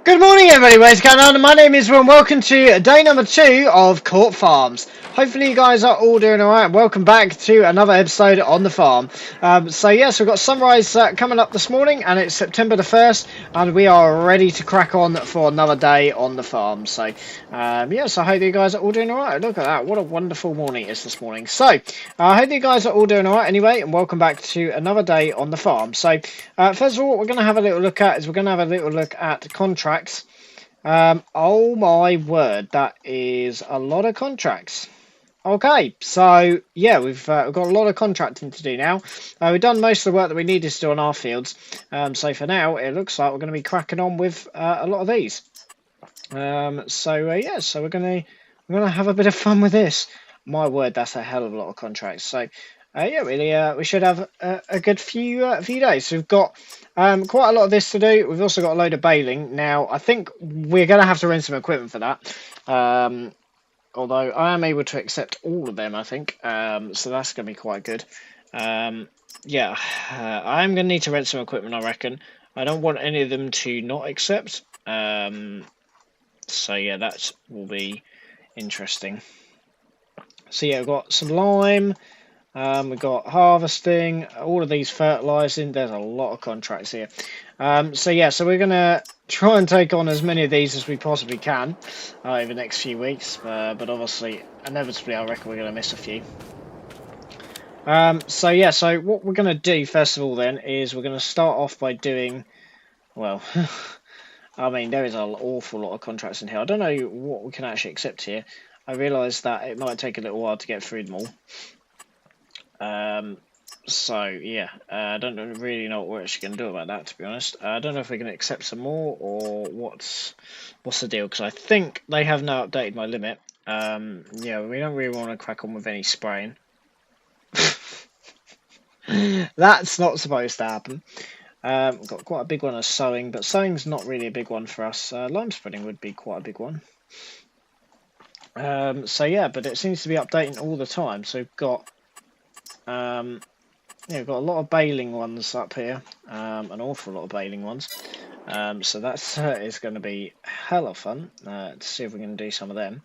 Good morning everybody, what's going on? My name is Will and welcome to day number 2 of Court Farms. Hopefully you guys are all doing alright and welcome back to another episode on the farm. So yes, we've got sunrise coming up this morning and it's September the 1st and we are ready to crack on for another day on the farm. So yes, I hope you guys are all doing alright. Look at that, what a wonderful morning it is this morning. So I hope you guys are all doing alright anyway and welcome back to another day on the farm. So first of all, what we're going to have a little look at is we're going to have a little look at contracts. Oh my word, that is a lot of contracts. Okay, so yeah, we've got a lot of contracting to do now. We've done most of the work that we needed to do on our fields. So for now, it looks like we're going to be cracking on with a lot of these. Yeah, so we're gonna have a bit of fun with this. My word, that's a hell of a lot of contracts. So yeah, really, we should have a good few days. So we've got quite a lot of this to do. We've also got a load of baling. Now, I think we're going to have to rent some equipment for that. Although I am able to accept all of them, I think. So that's going to be quite good. Yeah, I'm going to need to rent some equipment, I reckon. I don't want any of them to not accept. So yeah, that will be interesting. So yeah, we've got some lime. We've got harvesting, all of these fertilizing. There's a lot of contracts here. So yeah, so we're gonna try and take on as many of these as we possibly can over the next few weeks. But obviously, inevitably, I reckon we're gonna miss a few. So yeah, so what we're gonna do first of all then is we're gonna start off by doing, well, I mean there is an awful lot of contracts in here. I don't know what we can actually accept here. I realise that it might take a little while to get through them all. So yeah, I don't really know what we're actually going to do about that, to be honest. I don't know if we're going to accept some more or what's the deal, because I think they have now updated my limit. Yeah, we don't really want to crack on with any spraying. That's not supposed to happen. We've got quite a big one of sowing, but sowing's not really a big one for us. Lime spreading would be quite a big one. So yeah, but it seems to be updating all the time. So we've got yeah, we've got a lot of baling ones up here, an awful lot of baling ones. So that's is going to be hella fun to see if we can do some of them.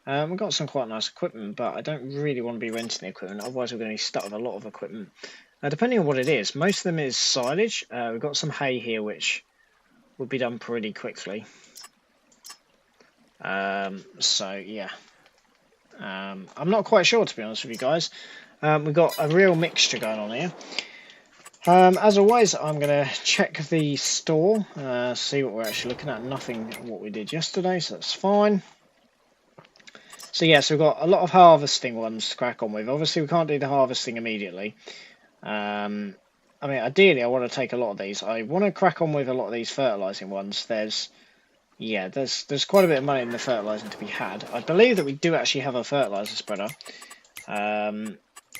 We've got some quite nice equipment, but I don't really want to be renting the equipment, otherwise we're going to be stuck with a lot of equipment. Depending on what it is, most of them is silage. We've got some hay here which will be done pretty quickly. So yeah, I'm not quite sure, to be honest with you guys. We've got a real mixture going on here. As always, I'm going to check the store, see what we're actually looking at. Nothing what we did yesterday, so that's fine. So yeah, so we've got a lot of harvesting ones to crack on with. Obviously, we can't do the harvesting immediately. I mean, ideally, I want to take a lot of these. I want to crack on with a lot of these fertilizing ones. There's quite a bit of money in the fertilizing to be had. I believe that we do actually have a fertilizer spreader.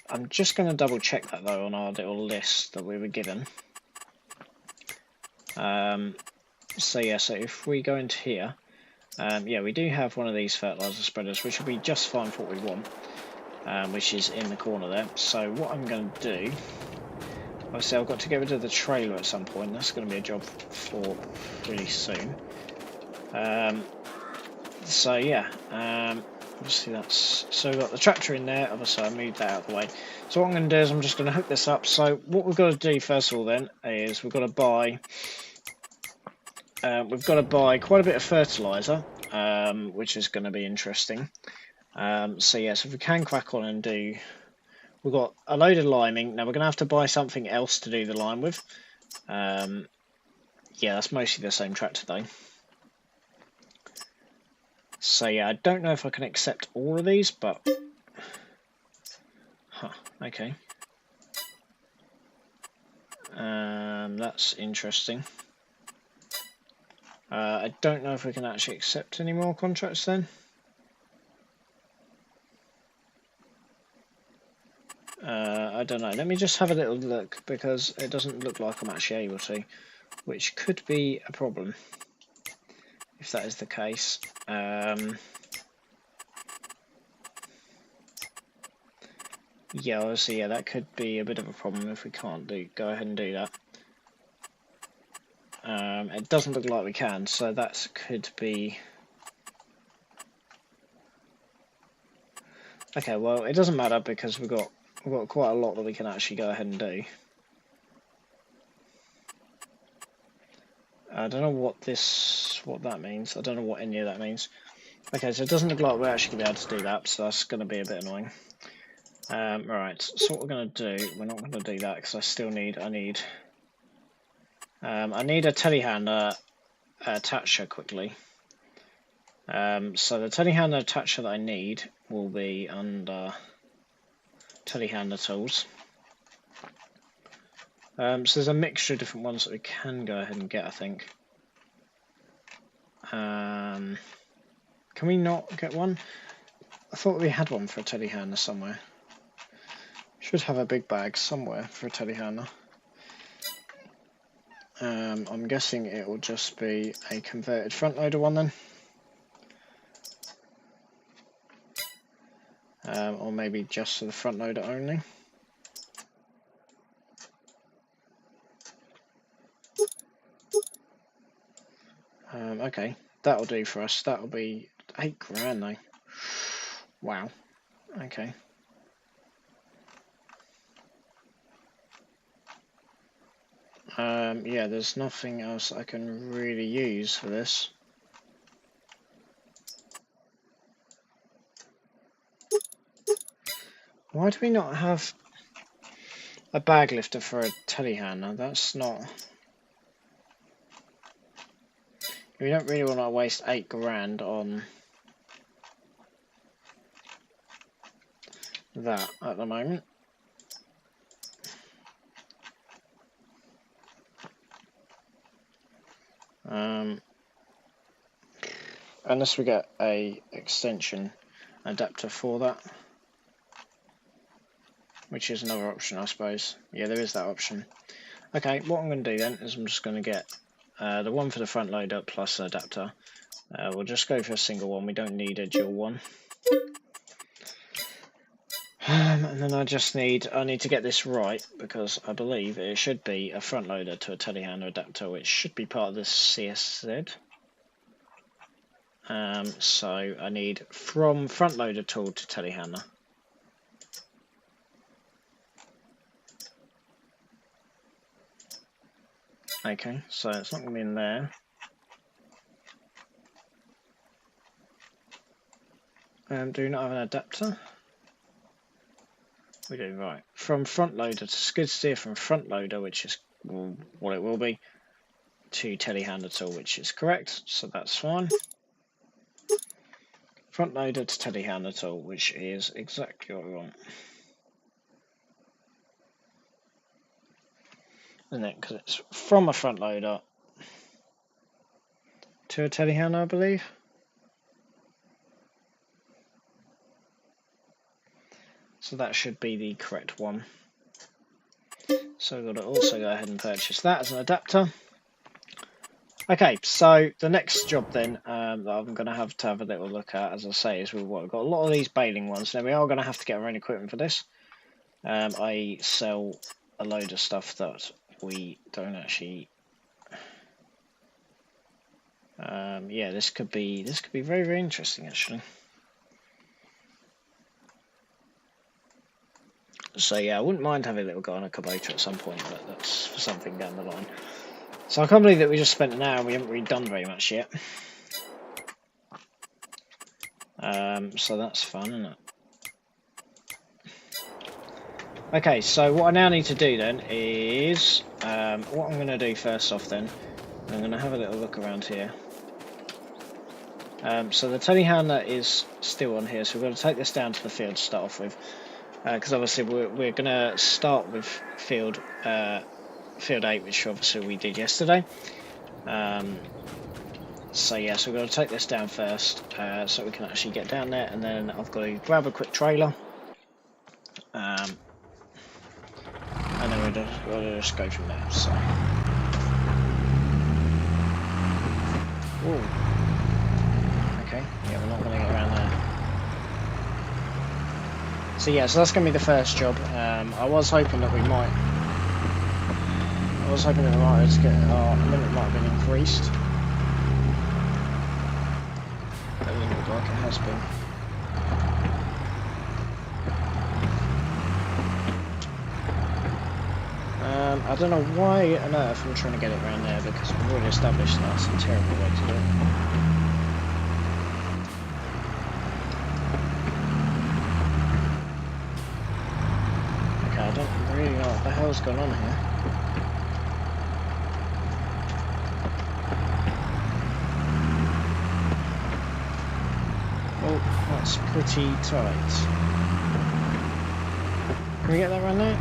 I'm just going to double check that though on our little list that we were given. So yeah, so if we go into here, yeah, we do have one of these fertilizer spreaders, which will be just fine for what we want, which is in the corner there. So what I'm going to do, obviously I've got to get rid of the trailer at some point. That's going to be a job for really soon. So yeah, obviously that's, so we've got the tractor in there. Obviously I moved that out of the way. So what I'm going to do is I'm just going to hook this up. So what we've got to do first of all then is we've got to buy quite a bit of fertilizer, which is going to be interesting. So yeah, so if we can crack on and do, we've got a load of liming. Now we're going to have to buy something else to do the lime with. Yeah, that's mostly the same tractor though. So yeah, I don't know if I can accept all of these, but okay. That's interesting. I don't know if we can actually accept any more contracts then. I don't know. Let me just have a little look, because it doesn't look like I'm actually able to, which could be a problem if that is the case. Yeah, obviously, yeah, that could be a bit of a problem if we can't go ahead and do that. It doesn't look like we can, so that could be... Okay, well, it doesn't matter because we've got quite a lot that we can actually go ahead and do. I don't know what that means. I don't know what any of that means. Okay, so it doesn't look like we're actually going to be able to do that, so that's going to be a bit annoying. Right, so what we're going to do, we're not going to do that because I need a telehandler attacher quickly. So the telehandler attacher that I need will be under telehandler tools. So there's a mixture of different ones that we can go ahead and get, I think. Can we not get one? I thought we had one for a telehandler somewhere. Should have a big bag somewhere for a telehandler. I'm guessing it will just be a converted front loader one then. Or maybe just for the front loader only. Okay, that'll do for us. That'll be £8 though. Wow. Okay. Yeah, there's nothing else I can really use for this. Why do we not have a bag lifter for a telehandler? That's not... We don't really want to waste £8 on that at the moment. Unless we get a extension adapter for that, which is another option, I suppose. Yeah, there is that option. Okay, what I'm going to do then is I'm just going to get the one for the front loader plus an adapter. We'll just go for a single one. We don't need a dual one. And then I need to get this right because I believe it should be a front loader to a telehandler adapter, which should be part of this CSZ. So I need from front loader tool to telehandler. Okay, so it's not going to be in there. Do you not have an adapter? We do, right. From front loader to skid steer, from front loader, which is what it will be, to telehandler tool, which is correct, so that's fine. Front loader to telehandler tool, which is exactly what we want. Isn't it? Because it's from a front loader to a telehandler, I believe. So that should be the correct one. So we've got to also go ahead and purchase that as an adapter. Okay, so the next job then that I'm going to have a little look at, as I say, is we've got a lot of these baling ones. Now we are going to have to get our own equipment for this. I sell a load of stuff that we don't actually. Yeah, this could be very, very interesting actually. So yeah, I wouldn't mind having a little guy on a Kubota at some point, but that's for something down the line. So I can't believe that we just spent an hour and we haven't really done very much yet. So that's fun, isn't it? Okay, so what I now need to do then is, what I'm going to do first off then, I'm going to have a little look around here. So the telehandler is still on here, so we're going to take this down to the field to start off with. Because obviously we're going to start with field 8, which obviously we did yesterday. So yeah, so we're going to take this down first, so we can actually get down there, and then I've got to grab a quick trailer, and then we'll just go from there. So, ooh. Okay, yeah, we're not going to get around there. So yeah, so that's going to be the first job. I was hoping that we might have to get our limit might have been increased. It doesn't look like it has been. I don't know why on earth I'm trying to get it around there, because we've already established that's a terrible way to do it. Okay, I don't really know what the hell's going on here. Oh, that's pretty tight. Can we get that around there?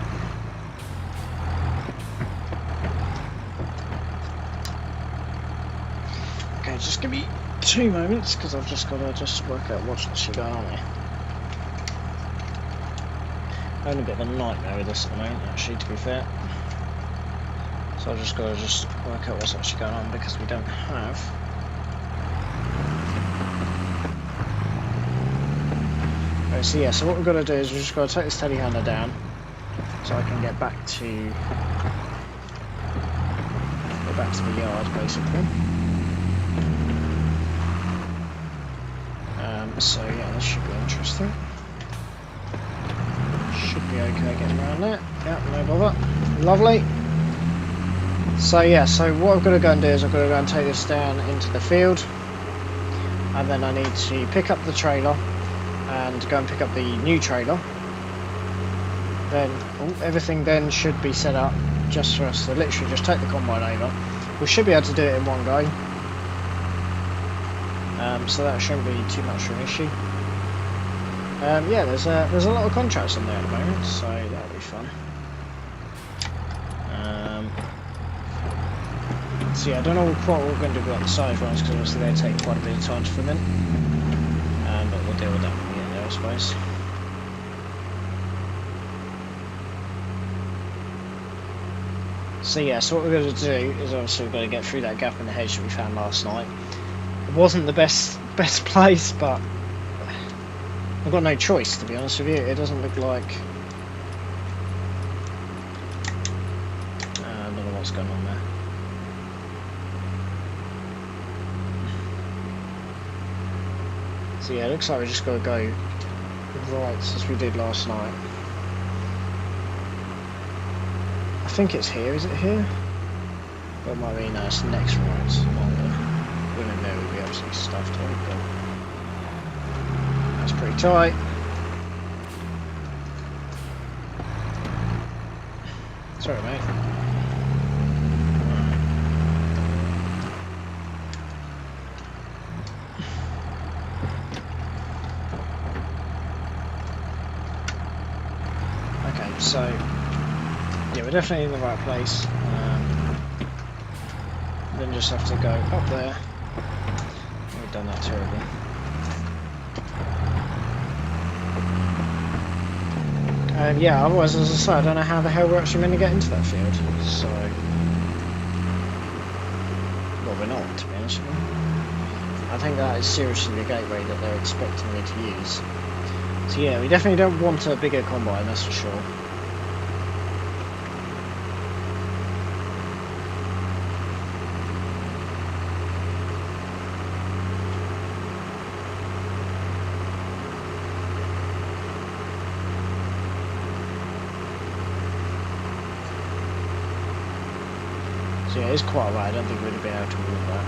Okay, just give me 2 moments, because I've just got to work out what's actually going on here. I'm having a bit of a nightmare with this at the moment, actually, to be fair. So I've just got to work out what's actually going on, because we don't have... Okay, so yeah, so what we've got to do is we've just got to take this telehandler down, so I can get back to the yard, basically. So yeah, this should be interesting. Should be okay getting around that. Yeah, no bother. Lovely. So yeah, so what I've got to go and do is I've got to go and take this down into the field, and then I need to pick up the trailer and go and pick up the new trailer. Then everything then should be set up just for us to literally just take the combine over. We should be able to do it in one go. So that shouldn't be too much of an issue. Yeah, there's a lot of contracts on there at the moment, so that'll be fun. So yeah, I don't know quite what we're going to do about the side runs, because obviously they take quite a bit of time to ferment. But we'll deal with that when we get there, I suppose. So yeah, so what we're going to do is obviously we're going to get through that gap in the hedge that we found last night. It wasn't the best place, but I've got no choice, to be honest with you. It doesn't look like... I don't know what's going on there. So yeah, it looks like we just got to go right as we did last night. I think it's here, is it here? Well, it might be, no, it's the next right. Women there would be absolutely stuffed on, but that's pretty tight. Sorry, mate. Okay, so yeah, we're definitely in the right place. Then just have to go up there. We've done that terribly. Yeah, otherwise, as I say, I don't know how the hell we're actually meant to get into that field. So, well, we're not, to be honest with you. I think that is seriously the gateway that they're expecting me to use. So yeah, we definitely don't want a bigger combine, that's for sure. So yeah, it's quite a way. I don't think we'd be able to move that.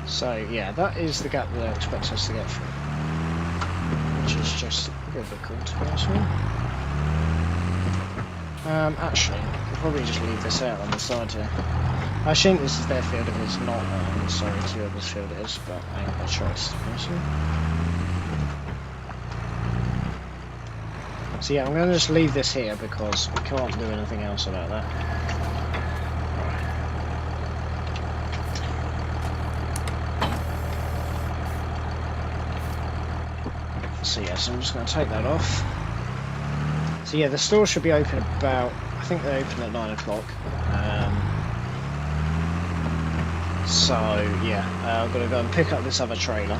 So yeah, that is the gap that I expect us to get through, which is just a little bit cool, to be honest with you. Actually, I'll probably just leave this out on the side here. I think this is their field. If it's not, I'm sorry to whoever's field it is, but I ain't got a choice, to be honest with you. So yeah, I'm going to just leave this here because we can't do anything else about that. So yeah, so I'm just going to take that off. So yeah, the store should be open about, I think they open at 9 o'clock. So yeah, I've got to go and pick up this other trailer.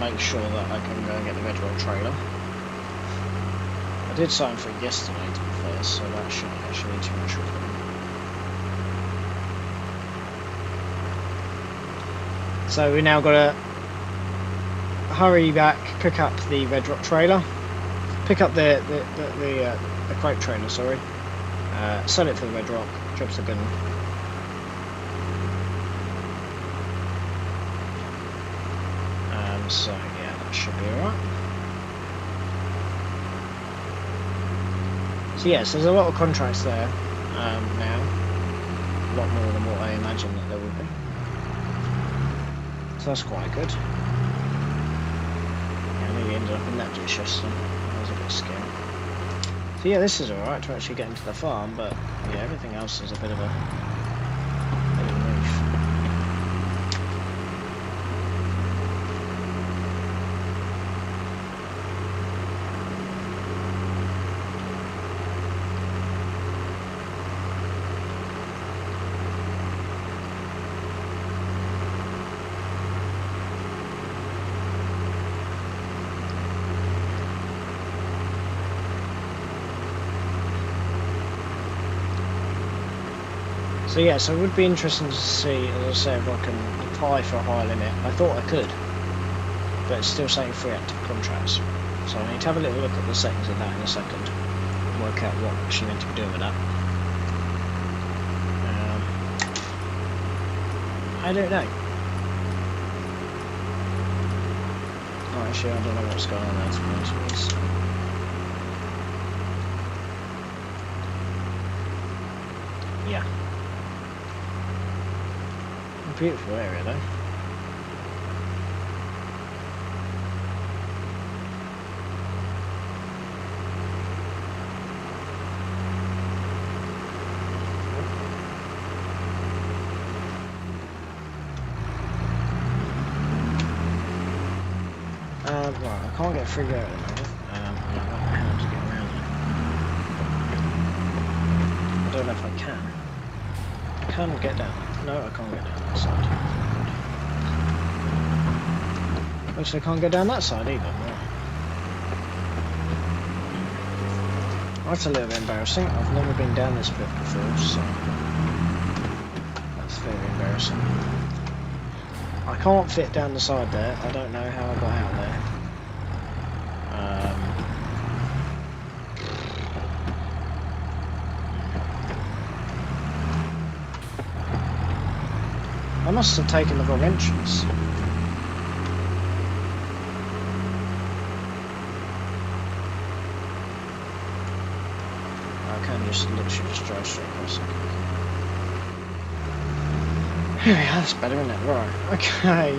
Make sure that I can go and get the Red Rock trailer. I did sign for it yesterday, to be fair, so that shouldn't actually be too much of a problem. So we now got to hurry back, pick up the Red Rock trailer, pick up the crate trailer, sorry, sell it for the Red Rock, job's a good one. So yeah, that should be alright. So yes, there's a lot of contracts there now, a lot more than what I imagined that there would be. So that's quite good. Yeah, I nearly ended up in that dish yesterday. That was a bit scary. So yeah, this is alright to actually get into the farm, but yeah, everything else is a bit of a reef. So yeah, so it would be interesting to see, as I say, if I can apply for a higher limit. I thought I could, but it's still saying free active contracts. So I need to have a little look at the settings of that in a second, and work out what I'm actually meant to be doing with that. I don't know. Oh, actually, I don't know what's going on there, to be honest with you. Yeah. Beautiful area though. Right, I can't get through there at the moment. I don't know how to get around it. I don't know if I can. I can get down. No, I can't get down that side. Looks like I can't get down that side either. That's a little bit embarrassing. I've never been down this bit before, so that's very embarrassing. I can't fit down the side there. I don't know how I got out there. I must have taken the wrong entrance. I can just literally just drive straight across it. Here we are, that's better, isn't it? Right, okay.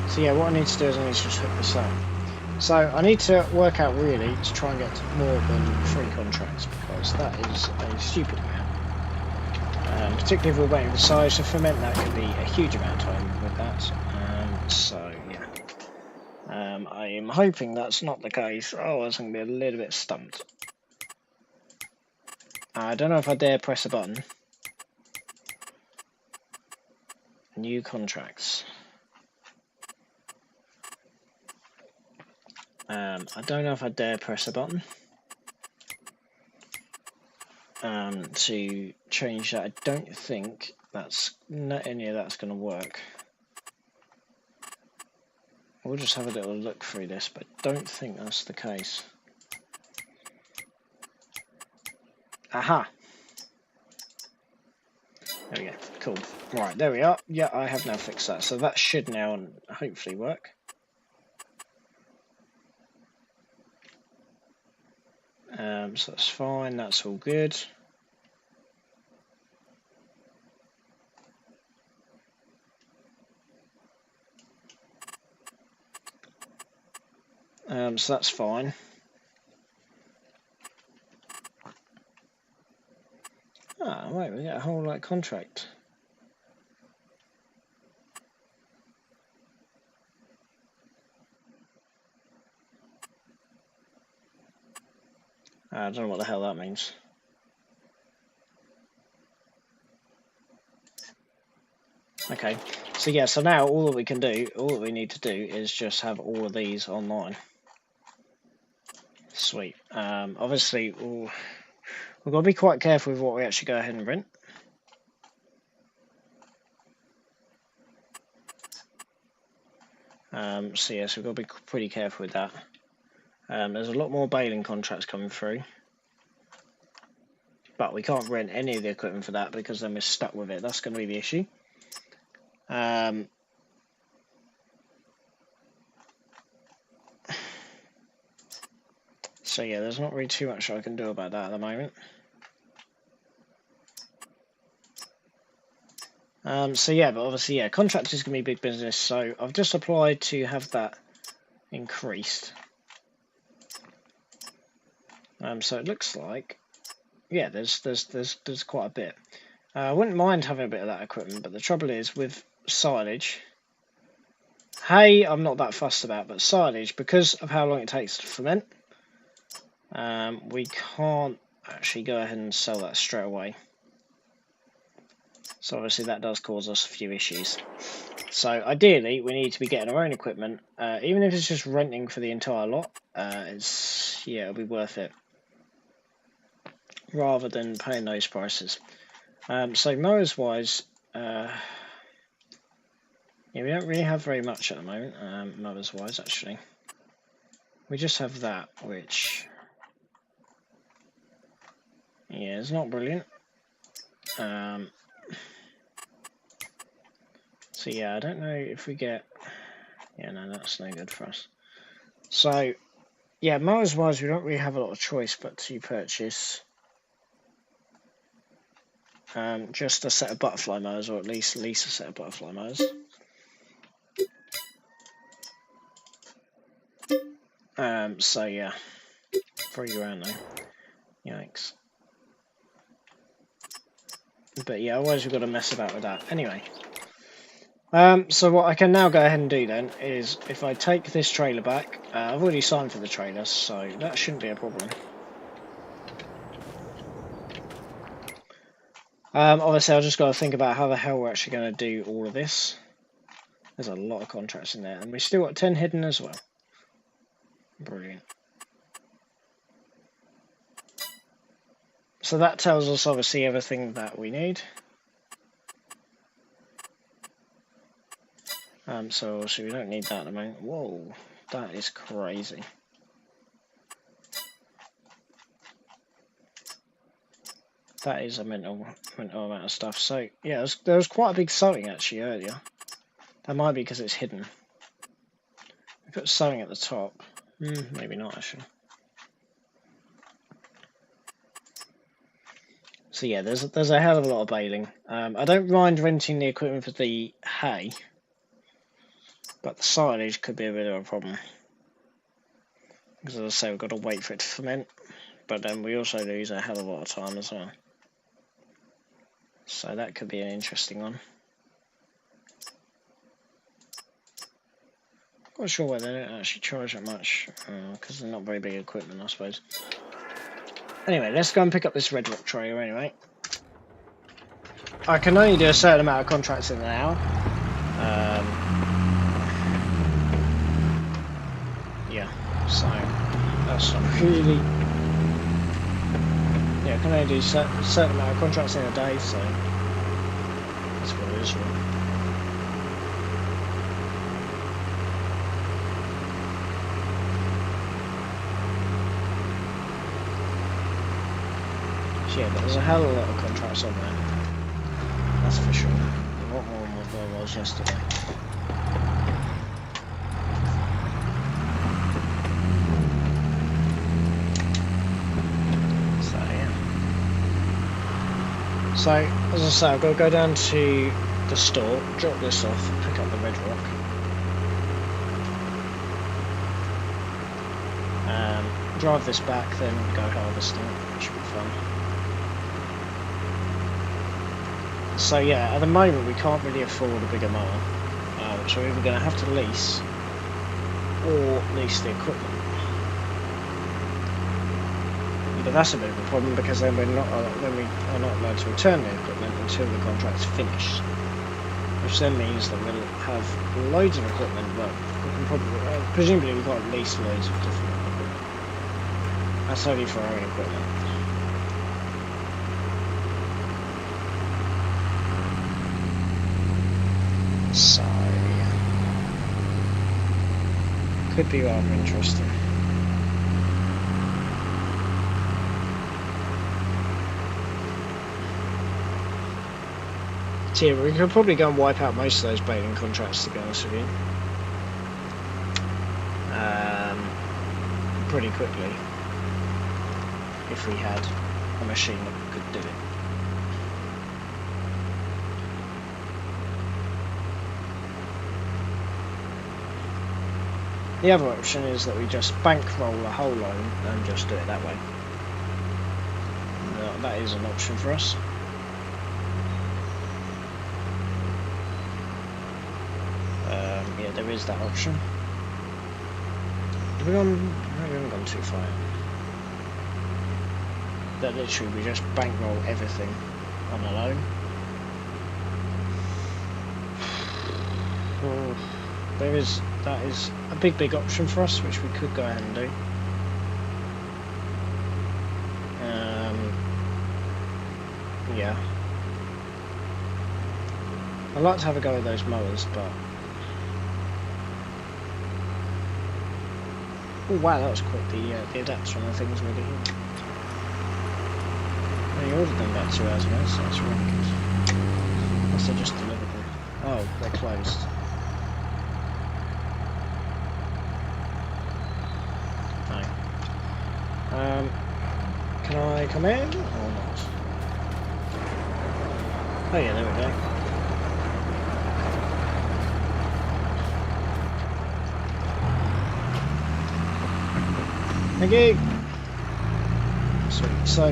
So yeah, what I need to do is I need to just hook this up. So I need to work out really to try and get more than 3 contracts, because that is a stupid amount. Particularly if we're waiting for size to ferment, that could be a huge amount of time with that. So yeah, I am hoping that's not the case. Oh, I was going to be a little bit stumped. I don't know if I dare press a button. New contracts. I don't know if I dare press a button to change that. I don't think that's any of that's going to work. We'll just have a little look through this, but I don't think that's the case. Aha! There we go. Cool. Right, there we are. Yeah, I have now fixed that. So that should now hopefully work. So that's fine. That's all good. So that's fine. Ah, wait, we get a whole contract. I don't know what the hell that means. Okay, so yeah, so now all that we can do, all that we need to do is just have all of these online. Sweet. Obviously, we've got to be quite careful with what we actually go ahead and rent. So yes, we've got to be pretty careful with that. There's a lot more baling contracts coming through, but we can't rent any of the equipment for that because then we're stuck with it. That's going to be the issue. So yeah, there's not really too much I can do about that at the moment. So yeah, but obviously, yeah, contract is going to be big business. So I've just applied to have that increased. So it looks like, yeah, there's quite a bit. I wouldn't mind having a bit of that equipment, but the trouble is with silage. Hay, I'm not that fussed about, but silage, because of how long it takes to ferment, we can't actually go ahead and sell that straight away. So obviously that does cause us a few issues. So ideally, we need to be getting our own equipment, even if it's just renting for the entire lot. It'll be worth it rather than paying those prices. So mowers wise, yeah, we don't really have very much at the moment. Mowers wise, actually, we just have that, which, yeah, it's not brilliant. So yeah, I don't know if we get, yeah, no, that's no good for us. So yeah, mowers wise, we don't really have a lot of choice but to purchase just a set of butterfly mowers, or at least lease a set of butterfly mowers. So yeah, £3 though. Yikes. But yeah, otherwise we've got to mess about with that. Anyway. So what I can now go ahead and do then is, if I take this trailer back, I've already signed for the trailer, so that shouldn't be a problem. Obviously I've just got to think about how the hell we're actually going to do all of this. There's a lot of contracts in there, and we've still got 10 hidden as well. Brilliant. So that tells us obviously everything that we need. So obviously we don't need that at the moment. Whoa, that is crazy. That is a mental amount of stuff. So yeah, there was quite a big sewing actually earlier. That might be because it's hidden. We put sewing at the top. Maybe not actually. So yeah, there's a hell of a lot of baling. I don't mind renting the equipment for the hay, but the silage could be a bit of a problem. Because as I say, we've got to wait for it to ferment, but then we also lose a hell of a lot of time as well. So that could be an interesting one. Not sure why they don't actually charge that much, because they're not very big equipment, I suppose. Anyway, let's go and pick up this red rock trailer anyway. I can only do a certain amount of contracts in an hour. Yeah, so that's really... Yeah, I can only do a certain amount of contracts in a day, so that's what it is really. Yeah, but there's a hell of a lot of contracts on there. That's for sure. A lot more than what there was yesterday. So yeah. So as I say, I've got to go down to the store, drop this off, pick up the red rock. Drive this back, then go harvesting, which should be fun. So yeah, at the moment we can't really afford a bigger mower, so we're either going to have to lease or lease the equipment. We But that's a bit of a problem because then we are not allowed to return the equipment until the contract's finished, which then means that we'll have loads of equipment. Well, we can probably, presumably we've got at least loads of different equipment. That's only for our own equipment. So, could be rather interesting. So yeah, we could probably go and wipe out most of those baling contracts, to be honest with you. Pretty quickly, if we had a machine that could do it. The other option is that we just bankroll the whole loan and just do it that way. That is an option for us. Yeah, there is that option. We haven't gone too far. That literally we just bankroll everything on a loan. That is a big option for us, which we could go ahead and do. Yeah. I'd like to have a go at those mowers, but oh wow, that was quick. The adapter on the thing's really here. They ordered them about 2 hours ago, so that's really good. Unless they just delivered them. Oh, they're closed. No. Can I come in or not? Oh yeah, there we go. Thank you. Sweet. So,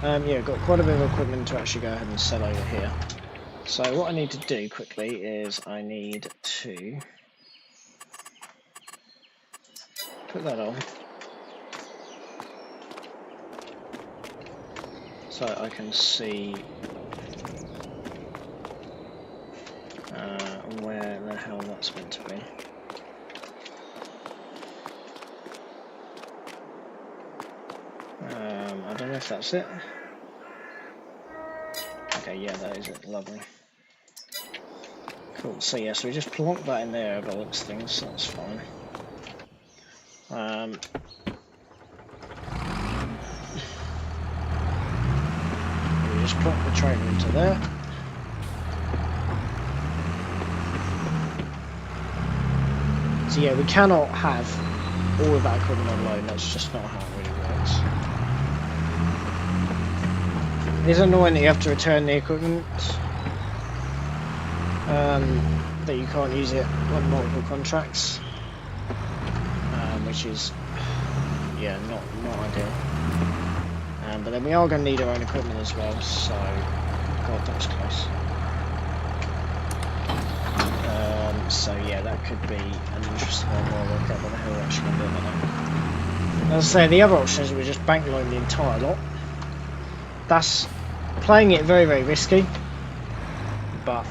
yeah, got quite a bit of equipment to actually go ahead and sell over here. So what I need to do quickly is I need to put that on, so I can see where the hell that's meant to be. I don't know if that's it. Okay, yeah, that is it. Lovely. Cool. So yeah, so we just plonk that in there by the looks of things, so that's fine. We just plonk the trailer into there. So yeah, we cannot have all of that equipment on loan. That's just not how it really works. It is annoying that you have to return the equipment, that you can't use it on multiple contracts, which is, yeah, not ideal. But then we are going to need our own equipment as well, so, God, that was close. So yeah, that could be an interesting one. We'll look at what the hell we're actually going to do about that. As I say, the other option is we just bank loan the entire lot. That's playing it very risky, but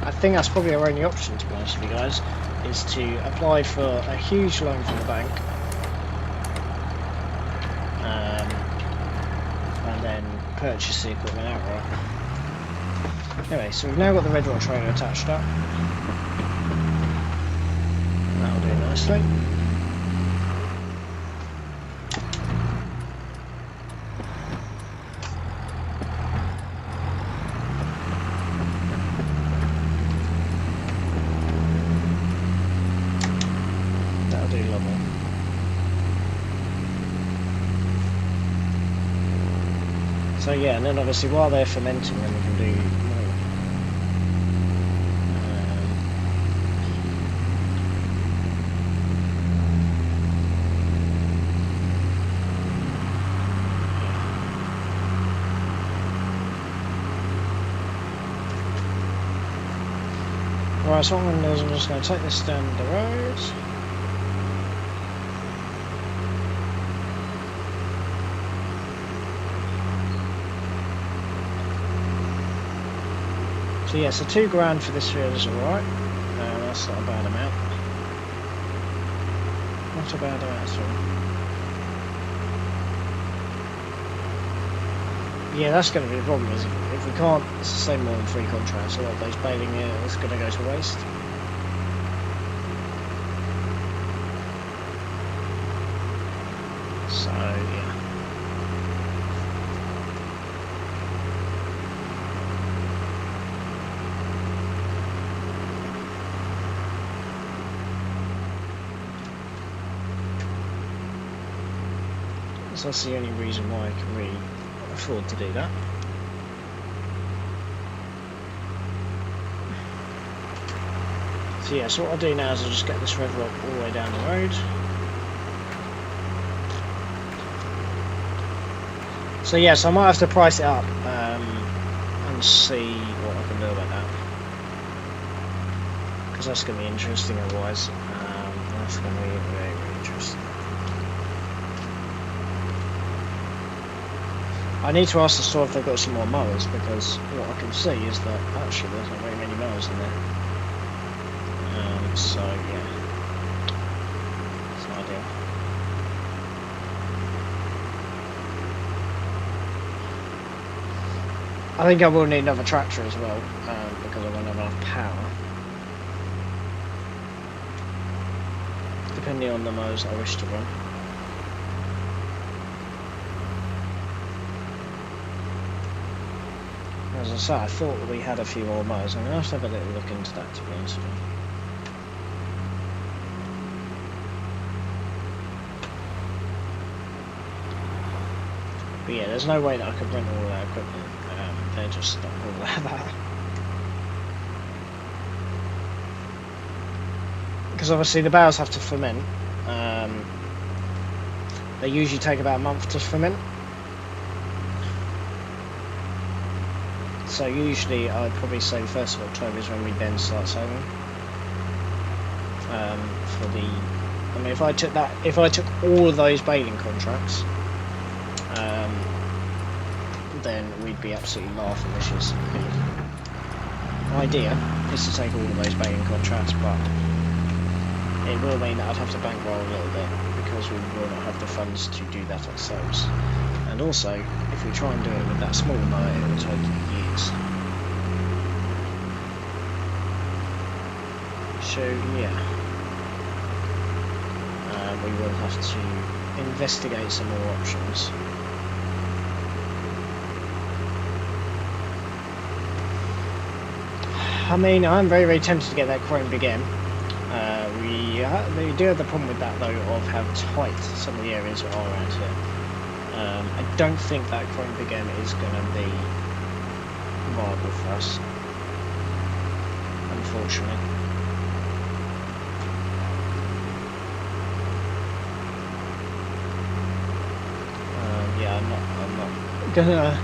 I think that's probably our only option, to be honest with you guys, is to apply for a huge loan from the bank, and then purchase the equipment outright. Anyway, so we've now got the red rod trailer attached up. That'll do nicely. That'll do lovely. So yeah, and then obviously while they're fermenting, then we can do more. Right, so what I'm going to do is I'm just going to take this down the road. So yeah, so £2,000 for this field is alright. That's not a bad amount. Not a bad amount at all. Yeah, that's going to be the problem, is if we can't sustain more than 3 contracts, a lot of those baling is going to go to waste. So, yeah. So that's the only reason why I can really afford to do that. So yeah, so what I'll do now is I'll just get this rev rock all the way down the road. So yeah, so I might have to price it up and see what I can do about that. Because that's going to be interesting otherwise. That's going to be very, very interesting. I need to ask the store if they've got some more mowers, because what I can see is that actually there's not very many mowers in there. So yeah, it's not ideal. I think I will need another tractor as well, because I won't have enough power. Depending on the mowers I wish to run. As I say, I thought we had a few more mowers. I'm going to have to have a little look into that, to be honest with you. But yeah, there's no way that I could rent all that equipment. They're just not all that. Because obviously the bales have to ferment. They usually take about a month to ferment. So usually I'd probably say the 1st of October is when we then start sowing. For the, I mean, if I took all of those baling contracts, then we'd be absolutely laughing, which is the idea is to take all of those baling contracts, but it will mean that I'd have to bankroll a little bit, because we will not have the funds to do that ourselves. And also, if we try and do it with that small mower, it will take years. So yeah, we will have to investigate some more options. I mean, I'm very, very tempted to get that Chrome Big M. We do have the problem with that, though, of how tight some of the areas are around here. I don't think that Chrome Big M is going to be viable for us, unfortunately. Yeah, I'm not gonna.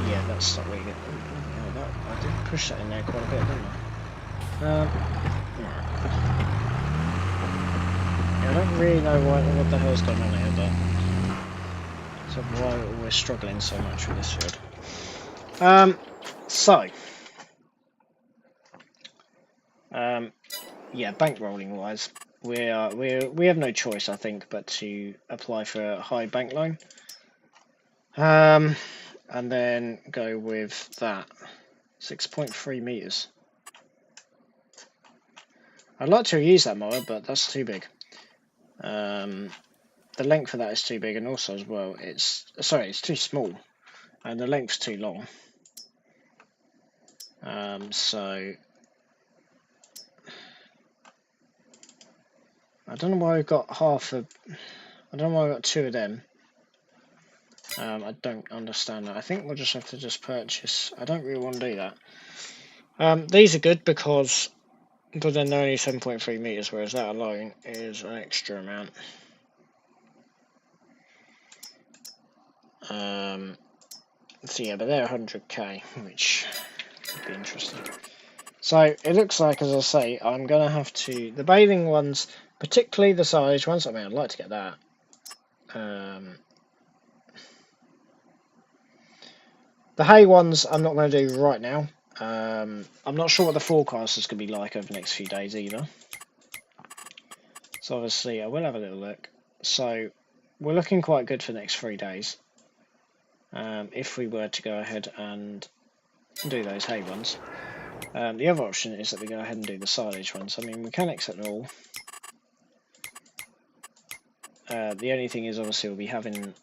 Yeah, that's not really good. I did push that in there quite a bit, didn't I? Yeah, I don't really know what the hell's going on here, but so why we're struggling so much with this field. Yeah, bankrolling wise, we have no choice, I think, but to apply for a high bank loan. And then go with that 6.3 meters. I'd like to use that mower, but that's too big. The length of that is too big, and also as well, it's too small, and the length's too long. So I don't know why we've got I don't know why we've got 2 of them. I don't understand that. I think we'll just have to purchase. I don't really want to do that. These are good because, but then they're only 7.3 meters, whereas that alone is an extra amount. So yeah, but they're 100k, which could be interesting. So it looks like, as I say, I'm going to have to, the baling ones, particularly the silage ones, I mean, I'd like to get that. The hay ones I'm not going to do right now. I'm not sure what the forecast is going to be like over the next few days either. So obviously I will have a little look. So we're looking quite good for the next 3 days. If we were to go ahead and do those hay ones. The other option is that we go ahead and do the silage ones. I mean, we can accept them all. The only thing is, obviously, we'll be having...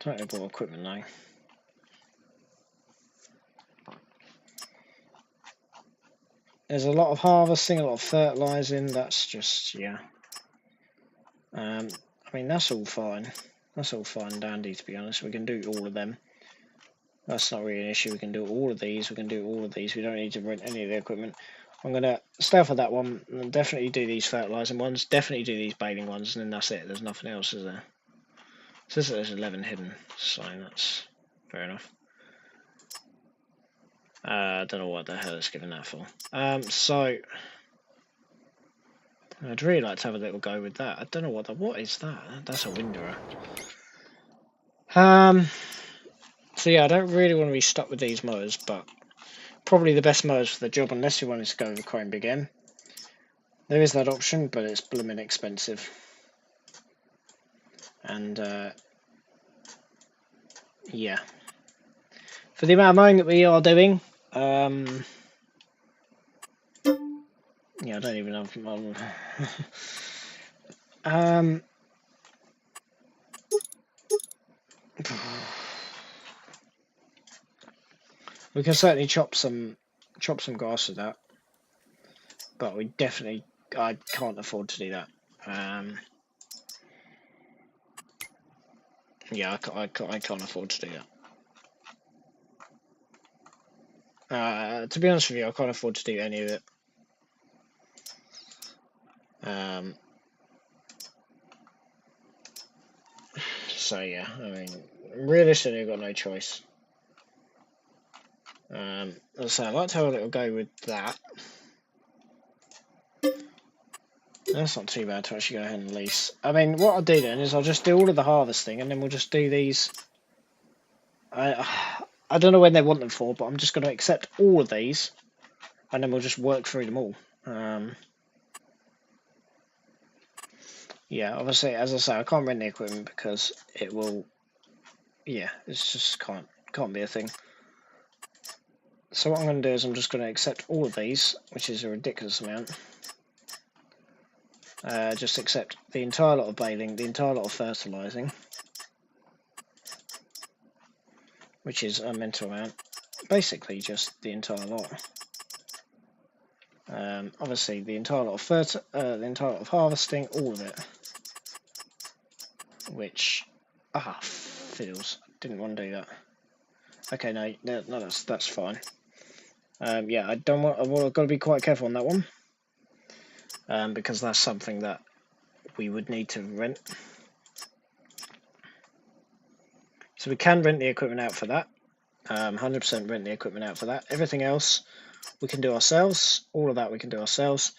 I don't know what equipment now. There's a lot of harvesting, a lot of fertilising. That's just, yeah. I mean, that's all fine. That's all fine and dandy, to be honest. We can do all of them. That's not really an issue. We can do all of these. We can do all of these. We don't need to rent any of the equipment. I'm going to stay off of that one. And definitely do these fertilising ones. Definitely do these baling ones. And then that's it. There's nothing else, is there? It says that there's 11 hidden. So that's fair enough. I don't know what the hell it's given that for. So I'd really like to have a little go with that. I don't know what is that? That's a Winderer. So yeah, I don't really want to be stuck with these mowers, but probably the best mowers for the job, unless you wanted to go with Chrome Big M. There is that option, but it's blooming expensive. And yeah, for the amount of mowing that we are doing, yeah, I don't even know. We can certainly chop some grass with that, but we definitely, I can't afford to do that. Yeah, I can't afford to do that. To be honest with you, I can't afford to do any of it. So yeah, I mean, realistically, I've got no choice. As I say, I'd like to have a little go with that. That's not too bad to actually go ahead and lease. I mean, what I'll do then is I'll just do all of the harvesting, and then we'll just do these. I don't know when they want them for, but I'm just going to accept all of these, and then we'll just work through them all. Yeah, obviously, as I say, I can't rent the equipment because it will. Yeah, it's just can't be a thing. So what I'm going to do is I'm just going to accept all of these, which is a ridiculous amount. Just accept the entire lot of baling, the entire lot of fertilising, which is a mental amount. Basically, just the entire lot. Obviously, the entire lot of harvesting, all of it. Which, fiddles. Didn't want to do that. Okay, no, that's fine. Yeah, I've got to be quite careful on that one. Because that's something that we would need to rent. So we can rent the equipment out for that. 100% rent the equipment out for that. Everything else we can do ourselves. All of that we can do ourselves.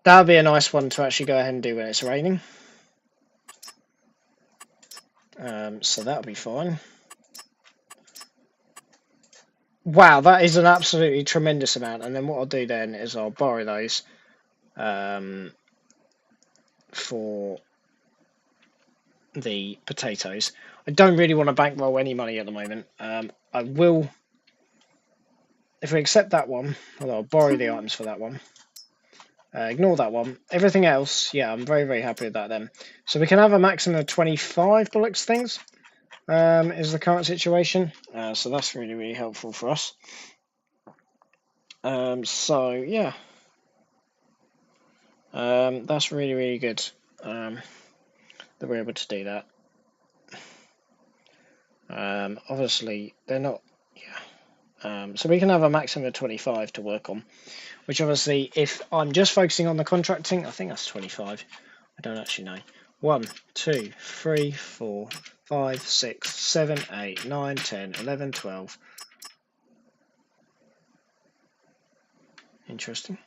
That would be a nice one to actually go ahead and do when it's raining. So that'll be fine. Wow, that is an absolutely tremendous amount. And then what I'll do then is I'll borrow those for the potatoes. I don't really want to bankroll any money at the moment. I will, if we accept that one, well, I'll borrow the items for that one. Ignore that one. Everything else, yeah, I'm very, very happy with that then. So we can have a maximum of 25 bullocks things, is the current situation. So that's really, really helpful for us. So, yeah. That's really, really good that we're able to do that. Obviously, they're not, yeah. So we can have a maximum of 25 to work on, which obviously, if I'm just focusing on the contracting, I think that's 25. I don't actually know. 1, 2, 3, 4, 5, 6, 7, 8, 9, 10, 11, 12. Interesting.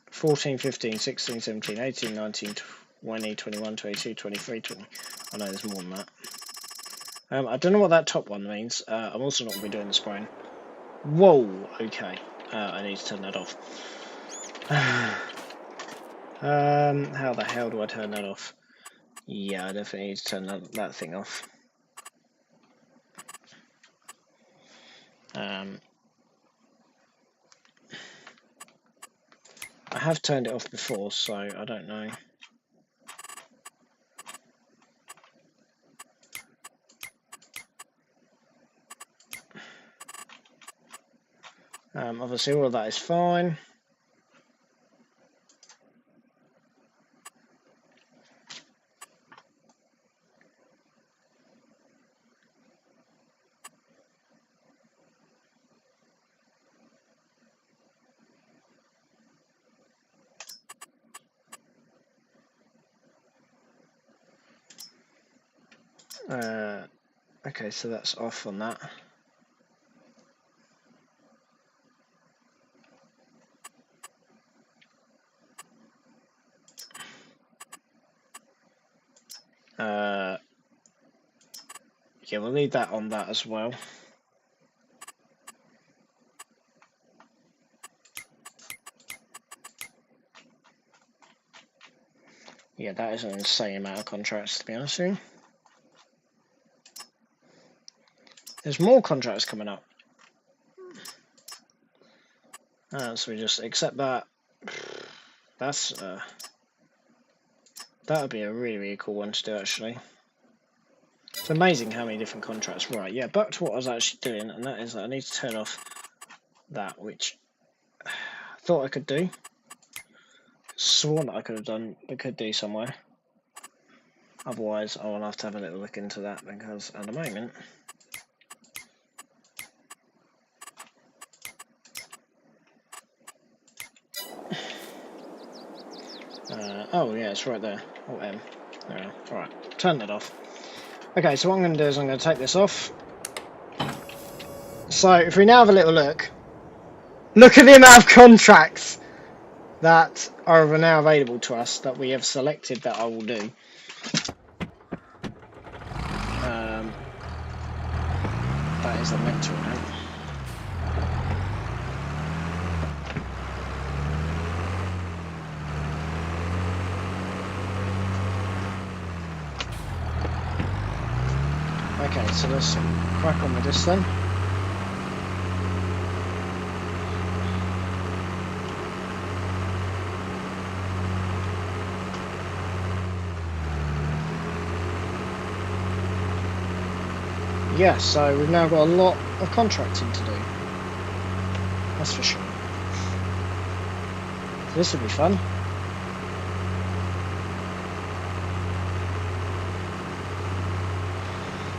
14, 15, 16, 17, 18, 19, 20, 21, 22, 23, 20. I know there's more than that. I don't know what that top one means. I'm also not going to be doing the spraying. Whoa, okay. I need to turn that off. How the hell do I turn that off? Yeah, I definitely need to turn that thing off. I have turned it off before, so I don't know. Obviously all of that is fine. Okay, so that's off on that. Yeah, we'll leave that on that as well. Yeah, that is an insane amount of contracts, to be honest with you. There's more contracts coming up. So we just accept that. That's that would be a really, really cool one to do, actually. It's amazing how many different contracts. Right, yeah, back to what I was actually doing, and that is that I need to turn off that, which I thought I could do. Sworn that I could have done, but could do somewhere. Otherwise, I will have to have a little look into that, because at the moment... oh yeah, it's right there. Oh, M. There. Alright, turn that off. Okay, so what I'm going to do is I'm going to take this off. So, if we now have a little look at the amount of contracts that are now available to us that we have selected that I will do. That is a mental amount. Okay, so let's crack on with this then. Yeah, so we've now got a lot of contracting to do. That's for sure. So this will be fun.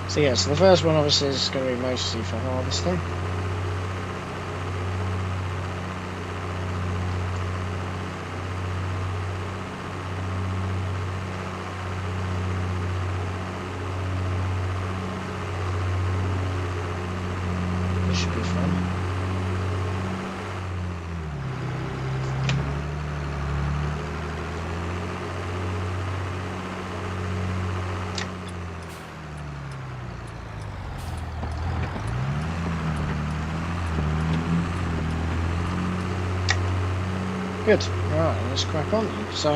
So yeah, so the first one obviously is going to be mostly for harvesting. This should be fun. Good. Right, let's crack on then. So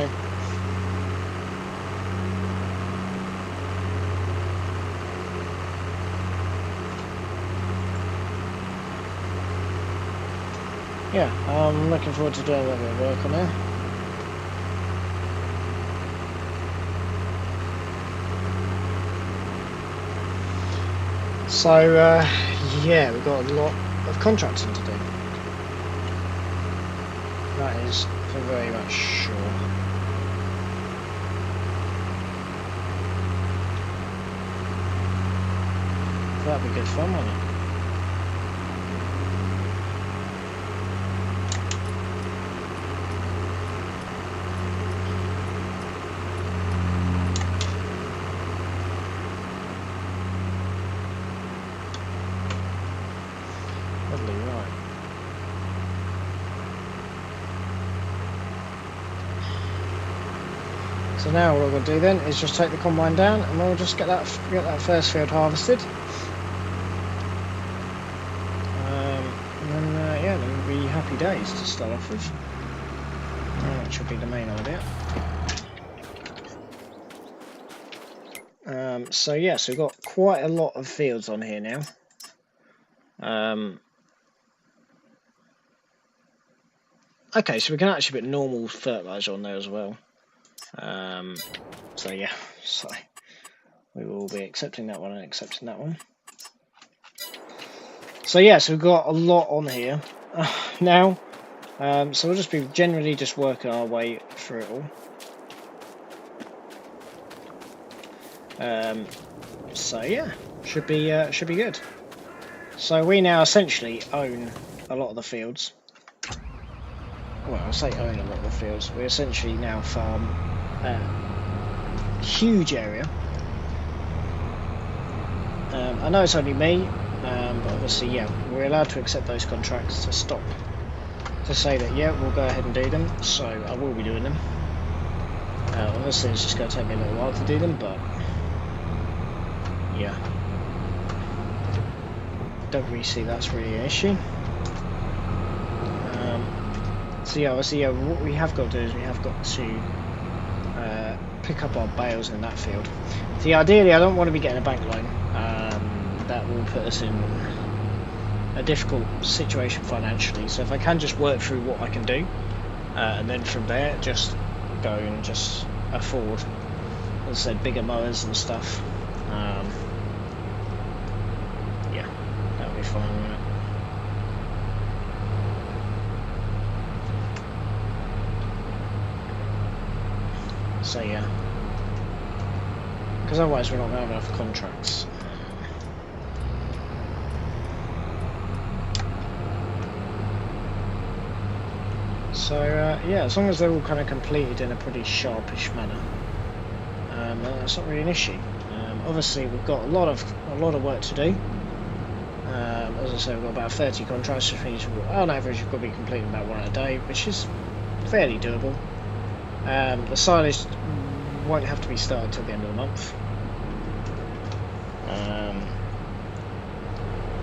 yeah, I'm looking forward to doing a little bit of work on there. So yeah, we've got a lot of contracting to do. That is for very much sure. That'd be good fun, wouldn't it? Lovely, right. So now what we're going to do then is just take the combine down and we'll just get that first field harvested. And then yeah, then we'll be happy days to start off with. That should be the main idea. So yeah, so we've got quite a lot of fields on here now. Okay, so we can actually put normal fertilizer on there as well. So yeah, so we will be accepting that one and accepting that one. So yeah, so we've got a lot on here now. So we'll just be generally just working our way through it all. So yeah, should be good. So we now essentially own a lot of the fields. Well, I say own a lot of the fields. We essentially now farm a huge area. I know it's only me, but obviously, yeah, we're allowed to accept those contracts to stop. To say that, yeah, we'll go ahead and do them. So I will be doing them. Obviously, it's just going to take me a little while to do them, but yeah, don't really see that's really an issue. So yeah, obviously, yeah, what we have got to do is we have got to pick up our bales in that field. See, ideally, I don't want to be getting a bank loan. That will put us in a difficult situation financially. So if I can just work through what I can do, and then from there, just go and just afford, as I said, bigger mowers and stuff. Yeah, that'll be fine, won't it? So yeah, because otherwise we're not going to have enough contracts. So yeah, as long as they're all kind of completed in a pretty sharpish manner, that's not really an issue. Obviously, we've got a lot of work to do. As I said, we've got about 30 contracts, which means on average we've got to be completing about one a day, which is fairly doable. The silage won't have to be started till the end of the month.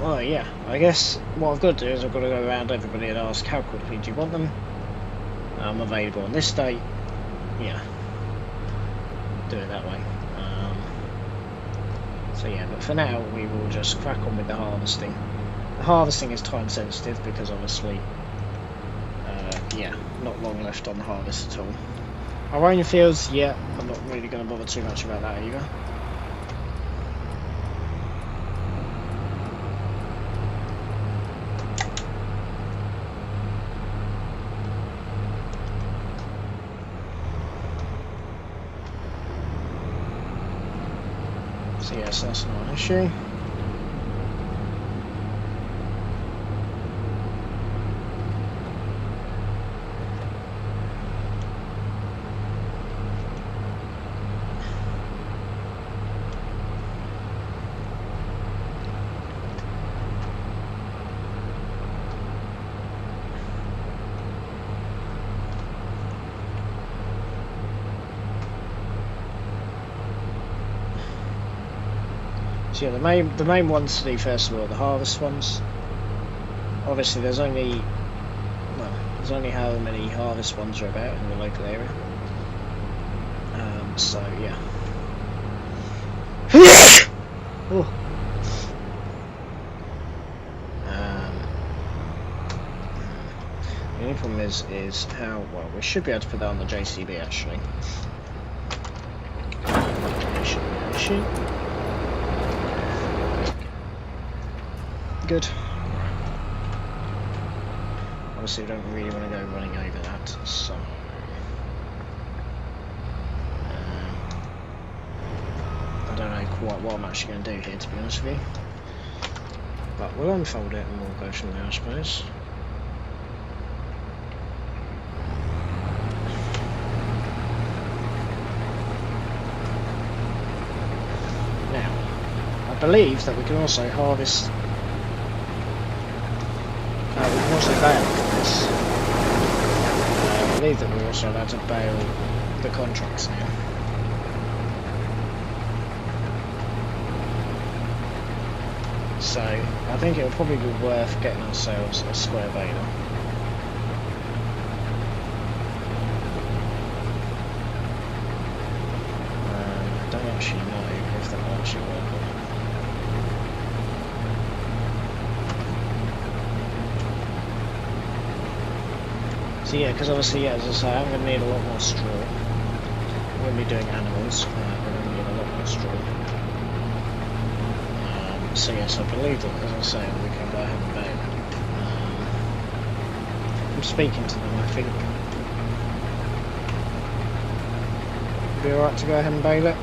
Well, yeah, I guess what I've got to do is I've got to go around everybody and ask how quickly do you want them. I'm available on this date. Yeah, do it that way. So yeah, but for now we will just crack on with the harvesting. The harvesting is time sensitive because obviously, yeah, not long left on the harvest at all. Our own fields, yeah, I'm not really going to bother too much about that either. So yes, that's not an issue. So yeah, the main ones to do first of all are the harvest ones. Obviously there's only how many harvest ones are about in the local area. So yeah. Oh. The only problem is how well we should be able to put that on the JCB actually. Good. Obviously we don't really want to go running over that, so I don't know quite what I'm actually going to do here, to be honest with you, but we'll unfold it and we'll go from there, I suppose. Now, I believe that we can also harvest. We can also bail this. I believe that we're also allowed to bail the contracts now. So I think it would probably be worth getting ourselves a square baler. I don't actually know if that will actually work. So yeah, because obviously, yeah, as I say, I'm going to need a lot more straw. I'm going to be doing animals. I'm going to need a lot more straw. So yes, I believe that, as I say, we can go ahead and bale. I'm speaking to them, I think. Would be alright to go ahead and bale it?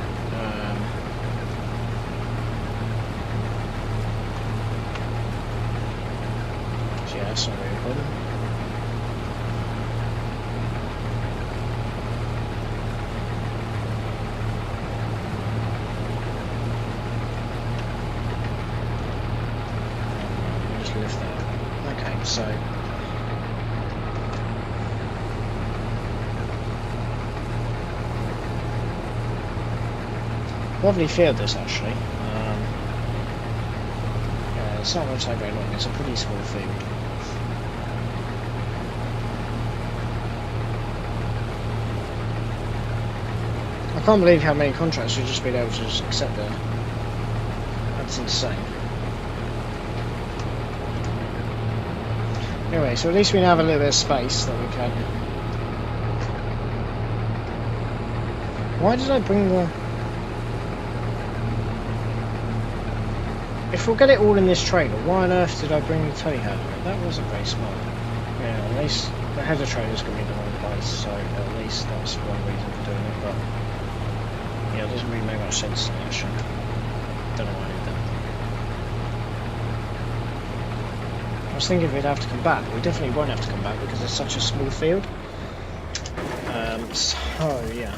So yeah, that's not really a problem. Lift that. Okay, so lovely field this actually. Yeah, it's not going to take very long. It's a pretty small field. I can't believe how many contracts we've just been able to just accept there. That's insane. Anyway, so at least we now have a little bit of space that we can... Why did I bring the... If we'll get it all in this trailer, why on earth did I bring the telehandler? That wasn't very smart. Yeah, at least the header trailer's going to be in the wrong place, so at least that's one reason for doing it, but... Yeah, it doesn't really make much sense to me actually. Don't know why I did that. I was thinking we'd have to come back, but we definitely won't have to come back because it's such a small field. So yeah.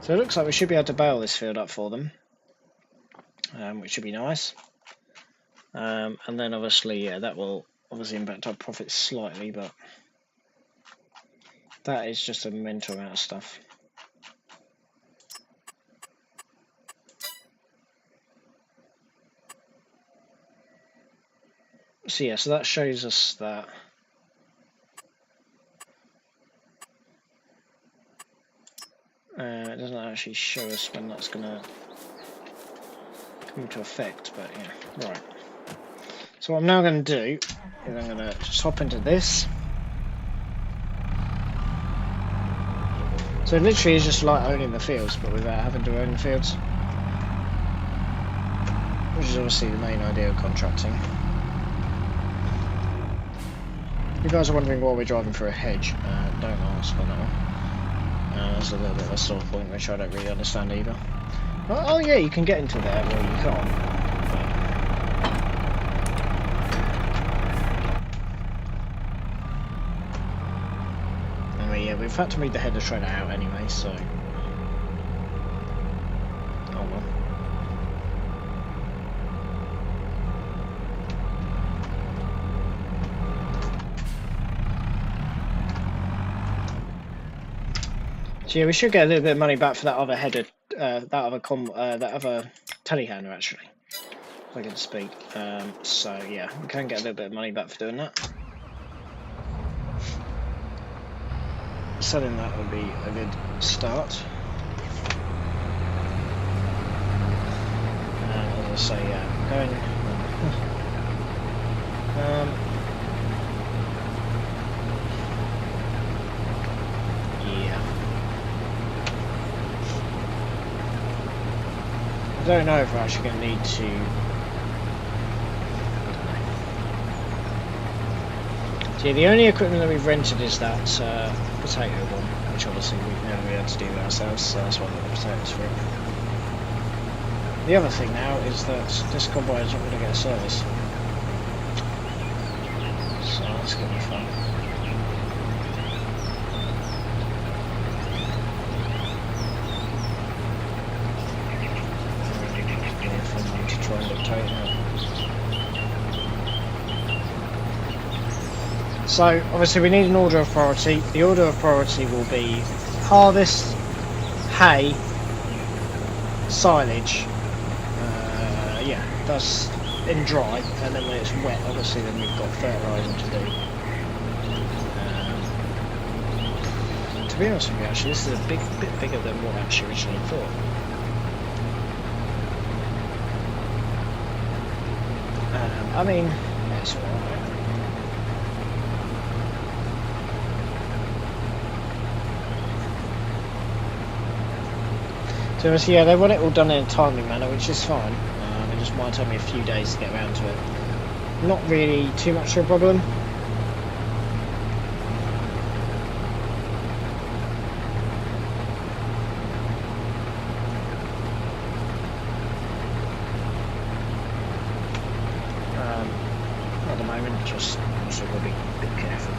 So it looks like we should be able to bale this field up for them, which should be nice. And then obviously, yeah, that will obviously impact our profits slightly, but that is just a mental amount of stuff. So yeah, so that shows us that it doesn't actually show us when that's going to come into effect, but yeah, right. So what I'm now going to do is I'm going to just hop into this. So it literally is just like owning the fields, but without having to own the fields, which is obviously the main idea of contracting. You guys are wondering why we're driving through a hedge. Don't ask on that one. That's a little bit of a sore point which I don't really understand either. Oh yeah, you can get into there, well you can't. Anyway, yeah, we've had to read the header trailer out anyway, so... Oh well. So yeah, we should get a little bit of money back for that other header, that other telehandler actually, if I can speak. So yeah, we can get a little bit of money back for doing that. Selling that would be a good start. As I say, yeah, going. I don't know if we're actually going to need to... See, the only equipment that we've rented is that potato one, which obviously we've never been able to do ourselves, so that's why we've got the potatoes for it. The other thing now is that this combine is not going to get a service. So that's going to be fun. To try and look tight now. So obviously we need an order of priority. The order of priority will be harvest, hay, silage, That's in dry, and then when it's wet, obviously, then you've got fertilising to do. To be honest with you, actually, this is a bit bigger than what I actually originally thought. I mean, it's alright. So yeah, they want it all done in a timely manner, which is fine. It just might take me a few days to get around to it. Not really too much of a problem. At the moment, just also got to be a bit careful.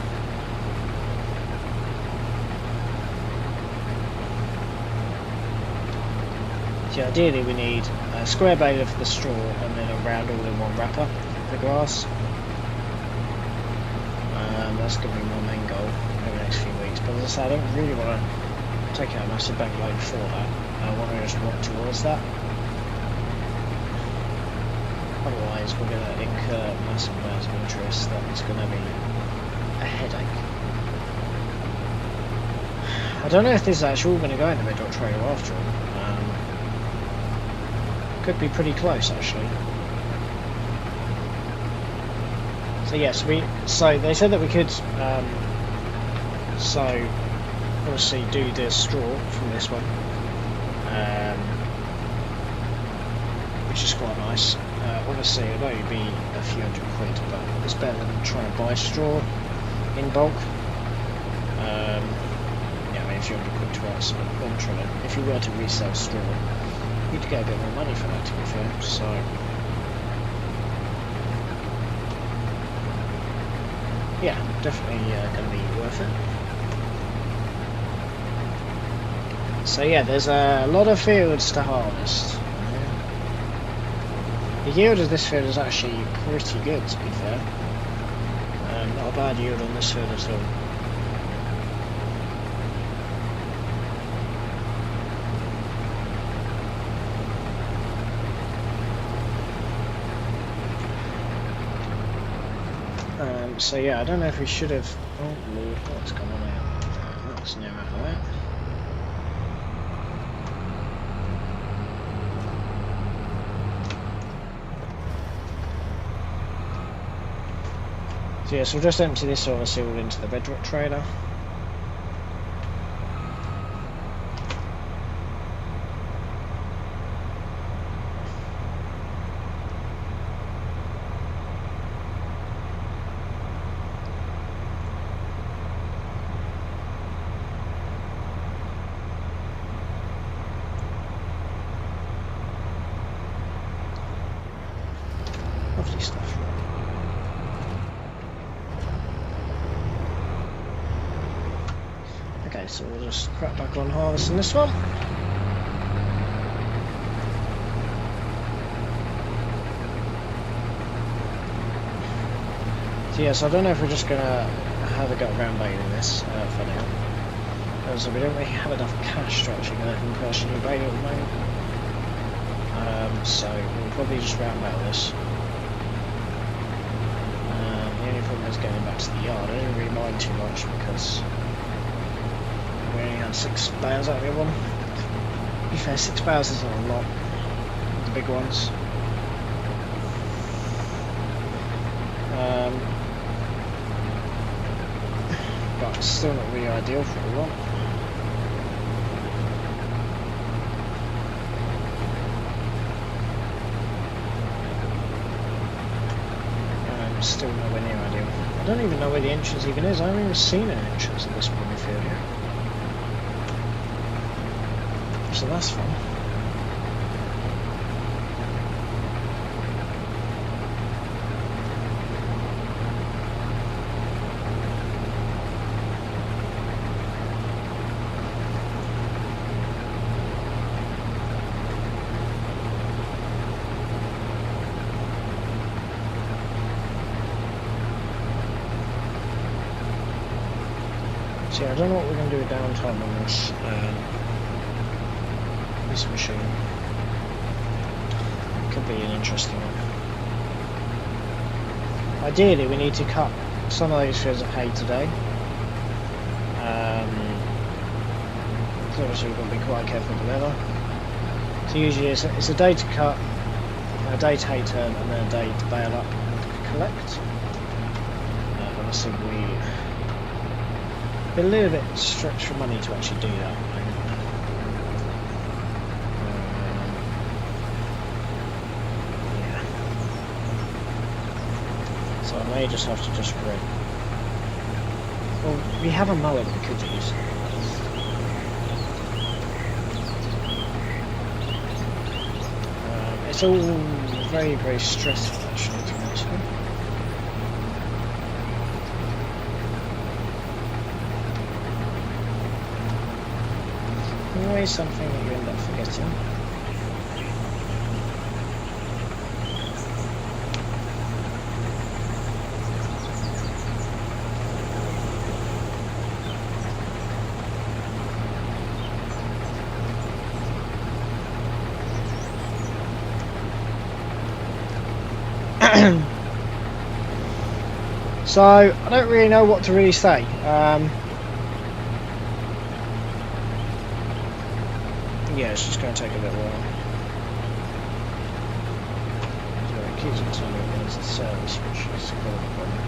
So ideally we need a square baler for the straw and then a round all-in-one wrapper for the grass. That's going to be my main goal over the next few weeks. But as I say, I don't really want to take out a massive bank load for that. I want to just work towards that. Otherwise we're going to incur massive amounts of interest. That's going to be a headache. I don't know if this is actually all going to go in the Red Dot trailer after all. Could be pretty close actually. So yes, so they said that we could obviously do the straw from this one, which is quite nice. Obviously it'll only be a few £100, but it's better than trying to buy straw in bulk. Yeah, I mean, a few £100 to us, if you were to resell straw, you'd get a bit more money for that, to be fair. So yeah, definitely going to be worth it. So yeah, there's a lot of fields to harvest. The yield of this field is actually pretty good, to be fair. Not a bad yield on this field at all. So yeah, I don't know if we should have... Oh lord, what's going on here? That's near out of that. So yeah, so we'll just empty this obviously all into the Red Dot trailer. Lovely stuff. Okay, so we'll just crack back on harvesting this one. So yes, I don't know if we're just going to have a go around baling this for now. So we don't really have enough cash to actually go and purchase a new baler at the moment. So we'll probably just round bale this. The only problem is getting back to the yard. I didn't really mind too much because we only had 6 bales out of the other one. To be fair, 6 bales isn't a lot, the big ones. But it's still not really ideal for what we want. Still nowhere near ideal. I don't even know where the entrance even is. I haven't even seen an entrance at this point in the field yet. So that's fun. So yeah, I don't know what we're going to do with downtime on this machine. Could be an interesting one. Ideally, we need to cut some of those fields of hay today. So obviously we've got to be quite careful with the weather. So usually it's a day to cut, a day to hay turn, and then a day to bale up and collect. Obviously we're a little bit stretched for money to actually do that. Yeah. So I may just have to just rip. Well, we have a mower that we could use. It's all very, very stressful actually, to be honest with you. Always something that you end up forgetting. So I don't really know what to really say. Yeah, it's just going to take a little while. So it keeps on telling me there's a service which is called a problem.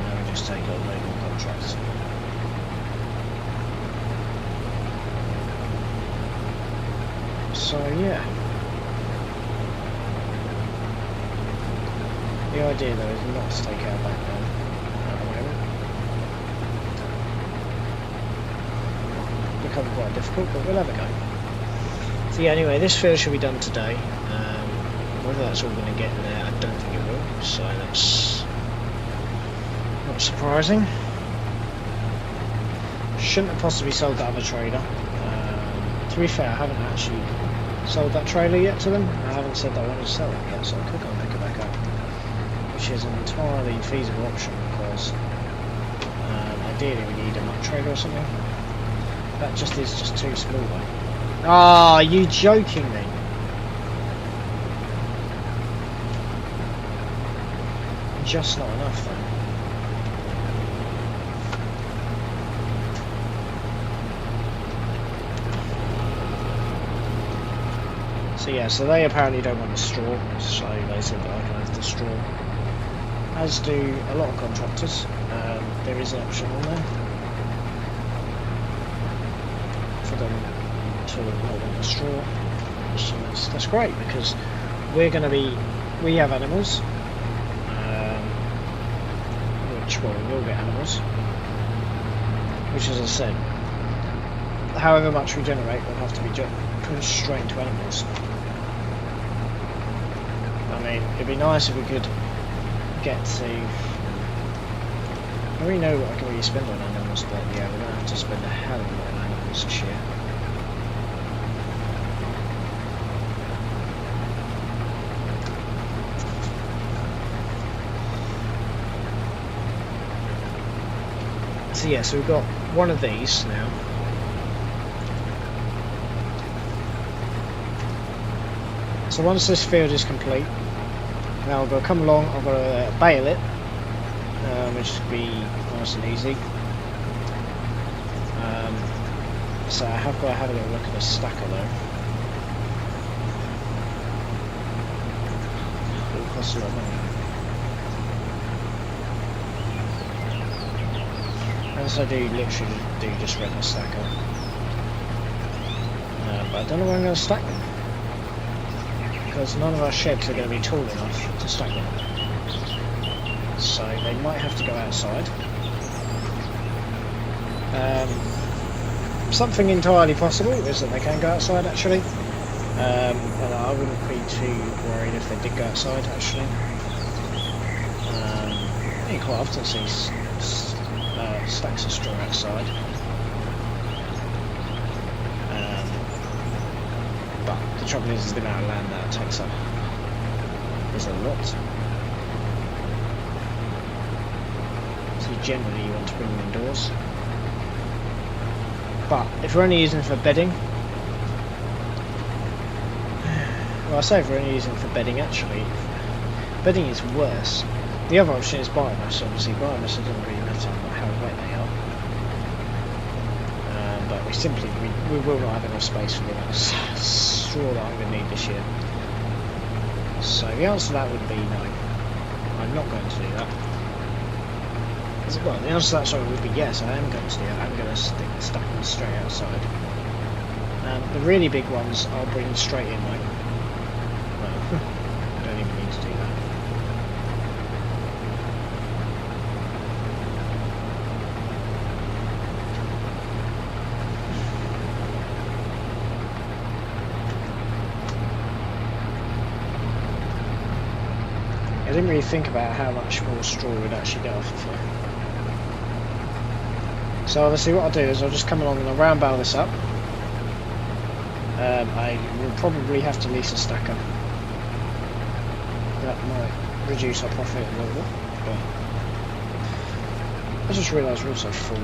Now we just take a label contract. So yeah. The idea though is not to take our back down at the moment. It's become quite difficult, but we'll have a go. So yeah, anyway, this field should be done today. Whether that's all going to get there, I don't think it will. So that's not surprising. Shouldn't have possibly sold that other trailer. To be fair, I haven't actually sold that trailer yet to them. I haven't said that I wanted to sell it yet, so I could go and pick it back up. Which is an entirely feasible option because ideally we need a muck trailer or something. That just is just too small though. Ah, are you joking me? Just not enough though. So yeah, so they apparently don't want the straw, so they said that I can have the straw. As do a lot of contractors. There is an option on there for them to not want the straw. So that's great because we have animals, which, well, we will get animals, which, as I said, however much we generate will have to be pushed straight into animals. I mean, it'd be nice if we could get to, I already know what I can really spend on animals, but yeah, we're going to have to spend a hell of a lot on animals this year. So yeah, so we've got one of these now. So once this field is complete, now I'm going to come along, I'm going to bale it, which should be nice and easy. So I have got to have a little look at the stacker though. It will cost a lot of money. As I do literally just rent a stacker. But I don't know where I'm going to stack them. Because none of our sheds are going to be tall enough to stack them. So they might have to go outside. Something entirely possible is that they can go outside actually. And I wouldn't be too worried if they did go outside actually. You quite often see stacks of straw outside. But the trouble is the amount of land that it takes up is a lot. So generally you want to bring them indoors. But if we're only using it for bedding, Well, I say if we're only using for bedding, actually, bedding is worse. The other option is biomass, obviously. Biomass doesn't really matter how wet they are. But we will not have enough space for the amount of straw that I'm going to need this year. So the answer to that would be no. I'm not going to do that. Well, the answer to that would be yes, I am going to do that. I'm going to stack them straight outside. The really big ones I'll bring straight in, like, well, I don't even need to do that. I didn't really think about how much more straw we'd actually get off of here. So obviously what I'll do is I'll just come along and I'll round barrel this up. I will probably have to lease a stacker. That might reduce our profit a little bit, but I just realised we're also full.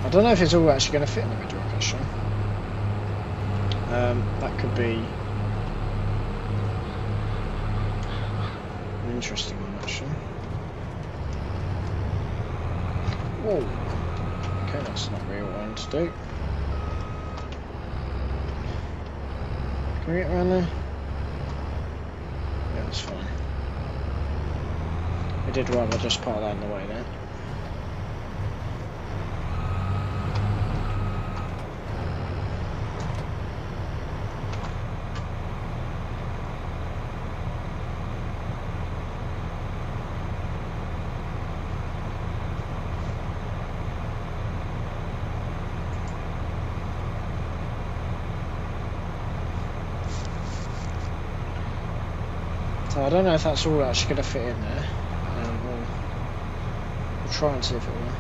I don't know if it's all actually going to fit in the middle, actually. That could be an interesting one, actually. Whoa. Okay, that's not really what I want to do. Can we get around there? Yeah, that's fine. I did rather just park that in the way there. So I don't know if that's all actually going to fit in there. We'll try and see if it will.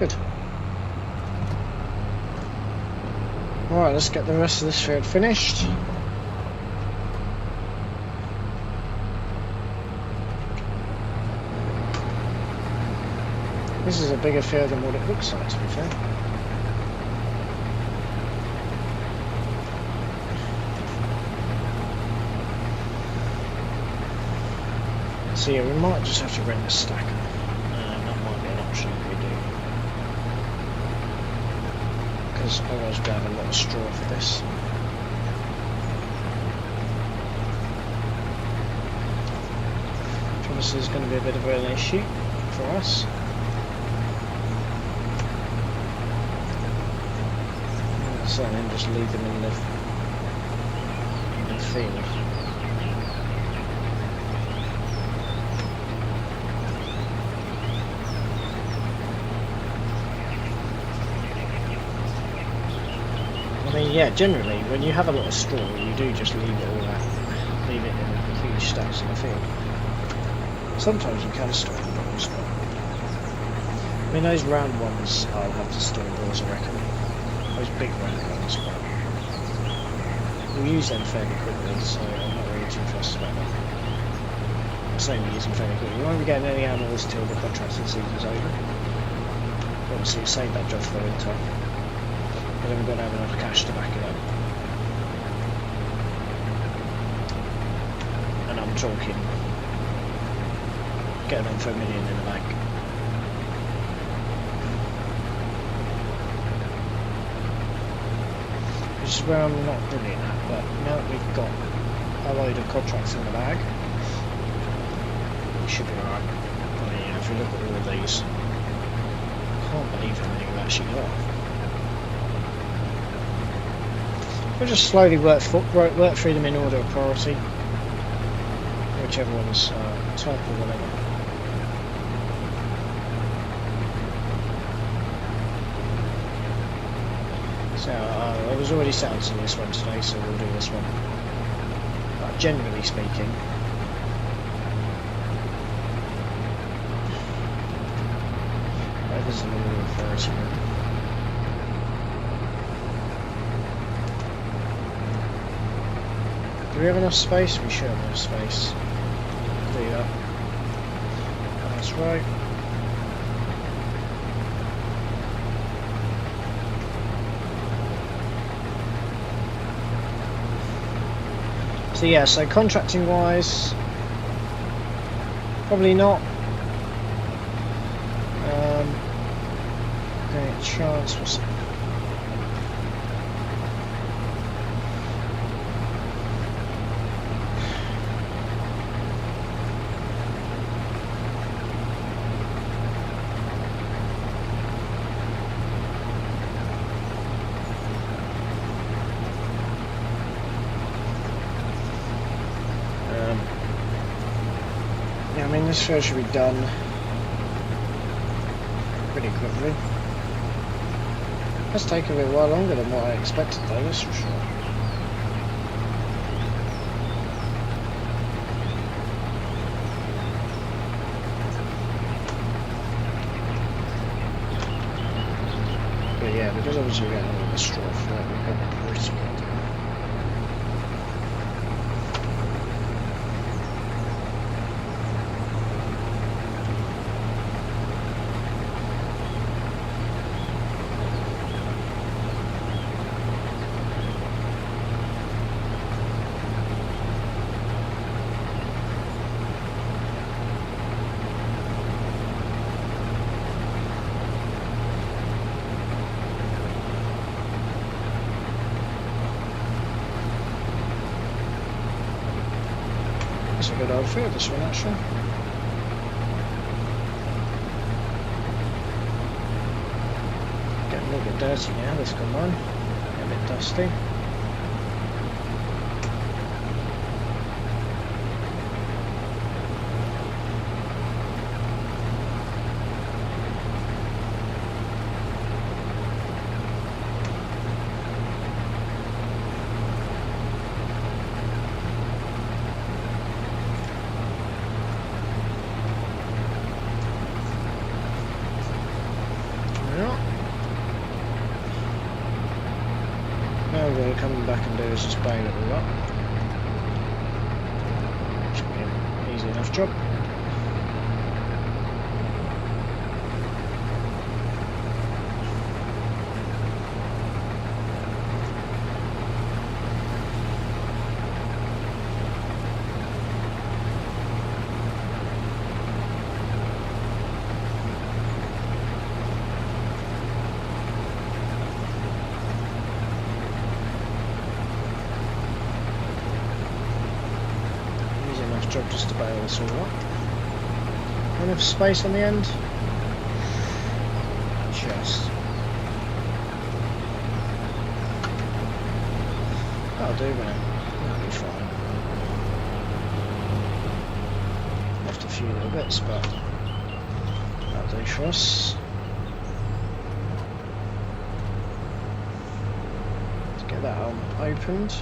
Good. Alright, let's get the rest of this field finished. This is a bigger field than what it looks like, to be fair. So yeah, we might just have to rent a stacker. That might be an option if we do. Because otherwise we'll have a lot of straw for this. Which obviously is going to be a bit of an issue for us. So then just leave them in the field. I mean, yeah, generally when you have a lot of straw, you do just leave it all out, leave it in huge stacks in the field. Sometimes you can store in balls, but I mean those round ones I'll have to store in balls, I reckon. Those big round ones, but we'll use them fairly quickly, so I'm not really too fussed about that. I'm saying we use them fairly quickly. We won't be getting any animals till the contracting season's over. Obviously we'll save that job for the winter, but then we've got to have enough cash to back it up. And I'm talking getting on for $1 million in the bank. Which is where I'm not brilliant at, but now that we've got a load of contracts in the bag, we should be alright. I mean, if we look at all of these, I can't believe how many we've actually got. We'll just slowly work through them in order of priority, whichever one's top or whatever. So I was already set up to this one today, so we'll do this one. But generally speaking, whatever's in the order of priority. Do we have enough space? We should have enough space. do that. That's right. So yeah, so contracting wise, probably not. Okay, chance. What's it? Yeah, I mean, this show should be done pretty quickly. It's taken a bit while longer than what I expected, though, that's for sure. But yeah, because obviously we're getting all the straw for it, we've got a pretty good. It's a good outfit, this one actually. Getting a little bit dirty now, this combine. A bit dusty. Now we're coming back and do is just bail it all up. Should be an easy enough job. Job just to bail this all up. Enough space on the end? Just. That'll do, man. That'll be fine. Left a few little bits, but that'll do for us. Let's get that opened.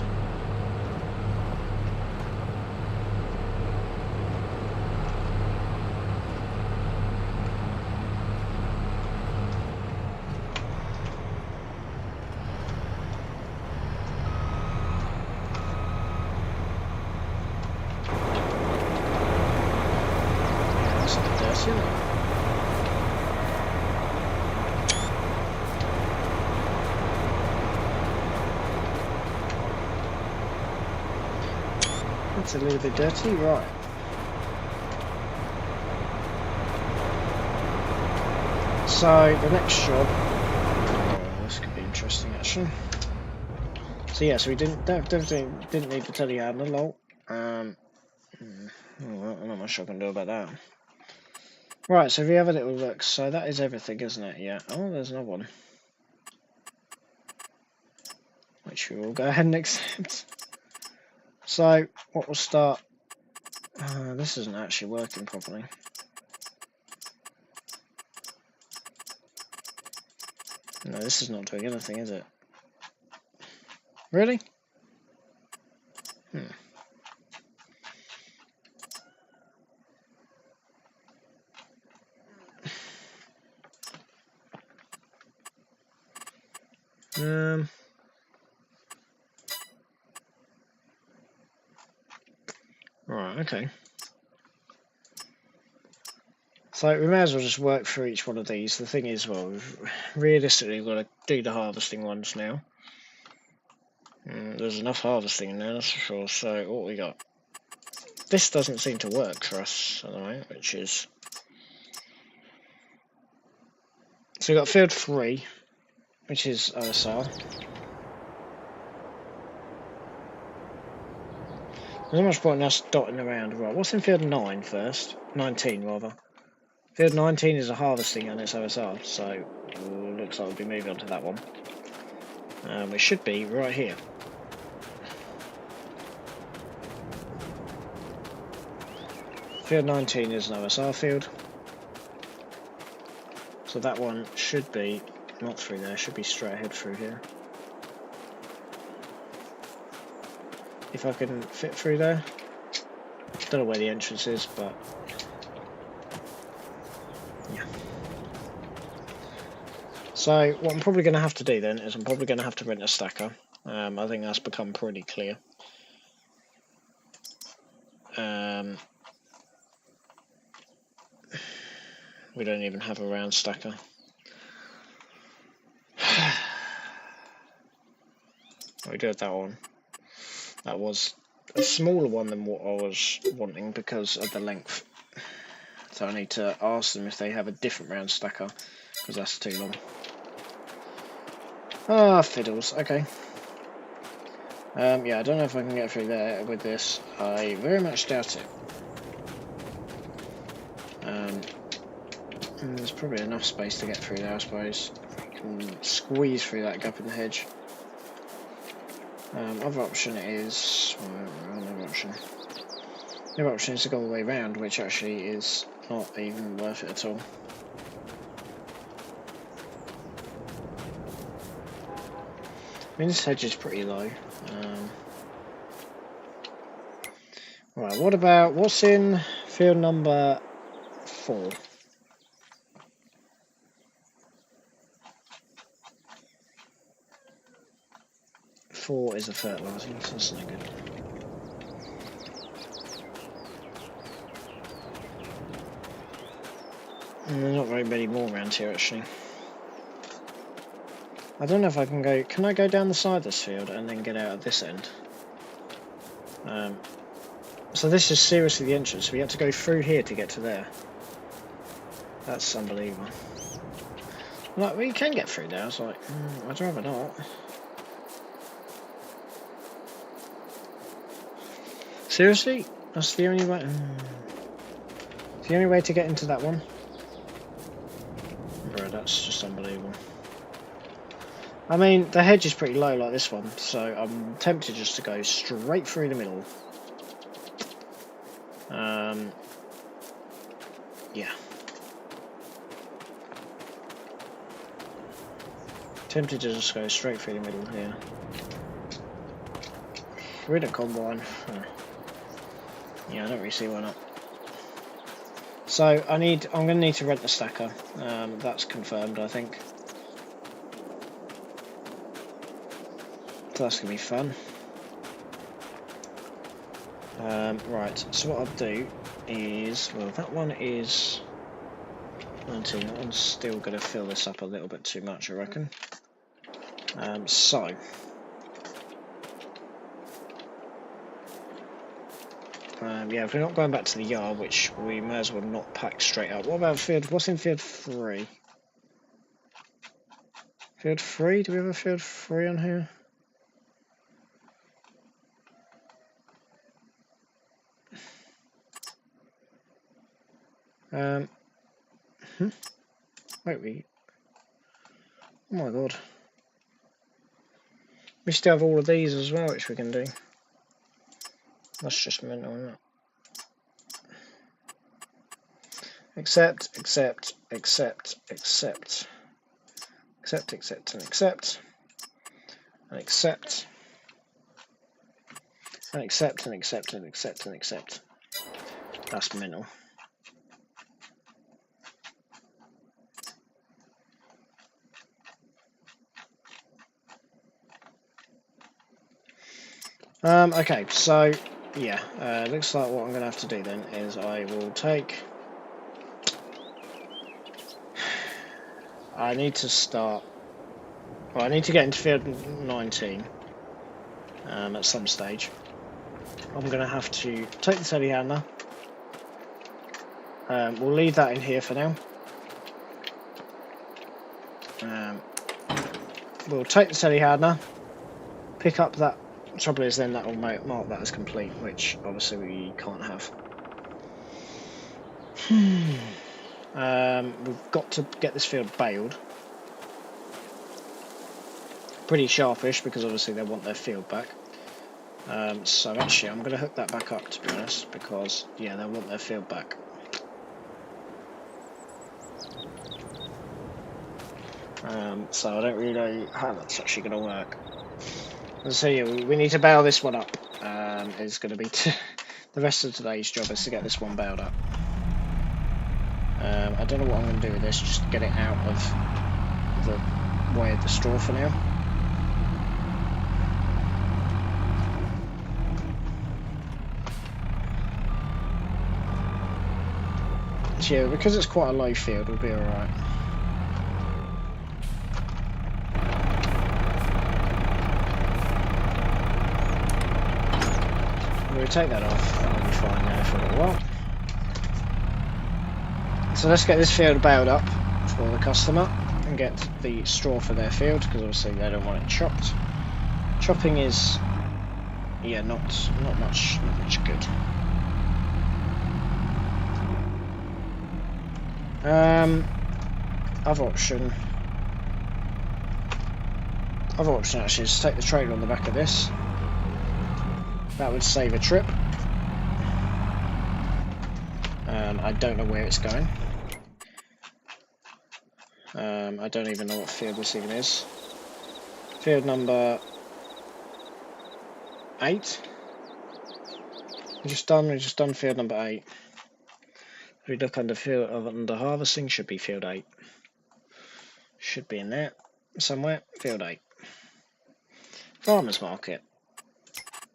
It's a little bit dirty, right. So the next job, this could be interesting actually. So yeah, so we definitely didn't need the telehandler lol. I'm not much I can do about that. Right, so if we have a little look, so that is everything, isn't it? Yeah. Oh, there's another one, which we will go ahead and accept. So what will start? This isn't actually working properly. No, this is not doing anything, is it? Really? Right, okay. So we may as well just work through each one of these. The thing is, well, realistically we've got to do the harvesting ones now. There's enough harvesting in there, that's for sure. So what we got? This doesn't seem to work for us at the moment, which is... So we've got field 3, which is OSR. There's not much point in us dotting around. Right, what's in field 9 first? 19 rather. Field 19 is a harvesting and it's OSR, so looks like we'll be moving on to that one. We should be right here. Field 19 is an OSR field. So that one should be not through there, should be straight ahead through here. If I can fit through there. Don't know where the entrance is, but yeah. So what I'm probably going to have to do then is I'm probably going to have to rent a stacker. I think that's become pretty clear. We don't even have a round stacker. We do have that one. That was a smaller one than what I was wanting because of the length. So I need to ask them if they have a different round stacker, because that's too long. Ah, fiddles. Okay. Yeah, I don't know if I can get through there with this. I very much doubt it. There's probably enough space to get through there, I suppose. You can squeeze through that gap in the hedge. Other option is... well, no option. The other option is to go all the way round, which actually is not even worth it at all. I mean, this hedge is pretty low. Right, what about... what's in field number 4? Four is a fertiliser, so that's no good. And there's not very many more around here actually. I don't know if I can go... can I go down the side of this field and then get out at this end? So this is seriously the entrance. We have to go through here to get to there. That's unbelievable. Like, well, you can get through there. I was like, I'd rather not. Seriously? That's the only way... It's the only way to get into that one? Bro, that's just unbelievable. I mean, the hedge is pretty low like this one, so I'm tempted just to go straight through the middle. Yeah. Tempted to just go straight through the middle here. We're in a combine. Yeah, I don't really see why not. So I'm going to need to rent a stacker. That's confirmed, I think. So that's going to be fun. Right, so what I'll do is, well, that one is 19. That one's still going to fill this up a little bit too much, I reckon. Yeah, if we're not going back to the yard, which we may as well not pack straight up. What about field? What's in field 3? Field 3? Do we have a field 3 on here? Wait, oh my god. We still have all of these as well, which we can do. That's just mental, isn't it? Accept, and accept, and accept. That's mental. Okay, so yeah, looks like what I'm going to have to do then is I will take I need to start. Well, I need to get into field 19 at some stage. I'm going to have to take the telehandler. We'll leave that in here for now. We'll take the telehandler, pick up that. Trouble is, then that will mark that as complete, which obviously we can't have. We've got to get this field baled. Pretty sharpish because obviously they want their field back. So actually, I'm going to hook that back up, to be honest, because yeah, they want their field back. So I don't really know how that's actually going to work. So yeah, we need to bail this one up. It's going to be the rest of today's job is to get this one bailed up. I don't know what I'm going to do with this. Just get it out of the way of the straw for now. So yeah, because it's quite a low field, we'll be alright. We'll take that off, that'll be fine now for a little while. So let's get this field bailed up for the customer and get the straw for their field, because obviously they don't want it chopped. Chopping is, yeah, not much good. Other option actually is to take the trailer on the back of this. That would save a trip. I don't know where it's going. I don't even know what field this even is. Field number 8. We've just done field number 8. If we look under harvesting, should be field 8. Should be in there somewhere. Field 8. Farmers market,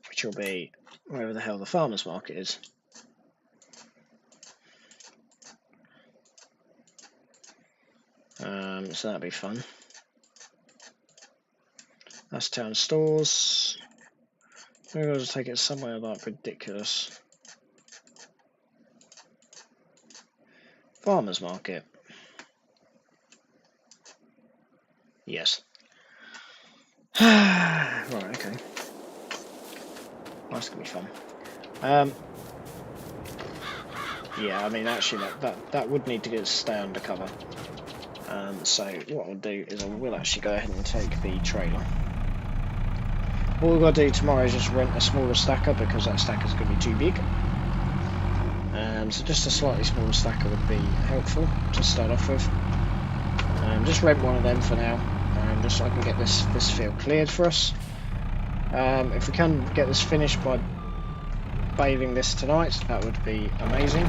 which will be wherever the hell the farmers market is. So that'll be fun. That's town stores. Maybe I'll just take it somewhere like ridiculous. Farmers market. Yes. Right, okay. That's gonna be fun. Yeah, I mean actually that would need to stay undercover. So what I'll do is I will actually go ahead and take the trailer. All we've got to do tomorrow is just rent a smaller stacker because that stacker is going to be too big. So just a slightly smaller stacker would be helpful to start off with. Just rent one of them for now, just so I can get this field cleared for us. If we can get this finished by baling this tonight, that would be amazing.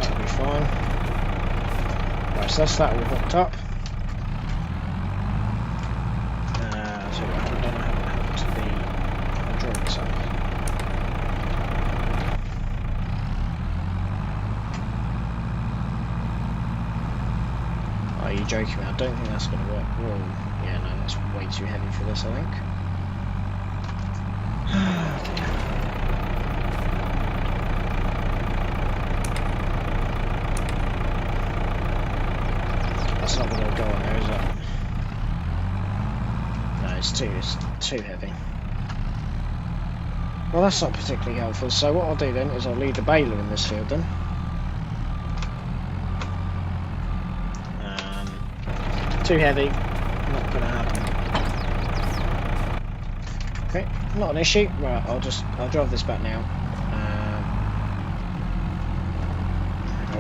That would be fine. Right, so that's that all hooked up. So what I haven't done, I haven't hooked the drawings up. Are you joking me? I don't think that's going to work. Whoa. Yeah, no, that's way too heavy for this, I think. That's not going to go on there, is it? No, it's too heavy. Well, that's not particularly helpful. So what I'll do then is I'll leave the baler in this field then. Too heavy, not going to happen. Okay, not an issue. Right, I'll drive this back now.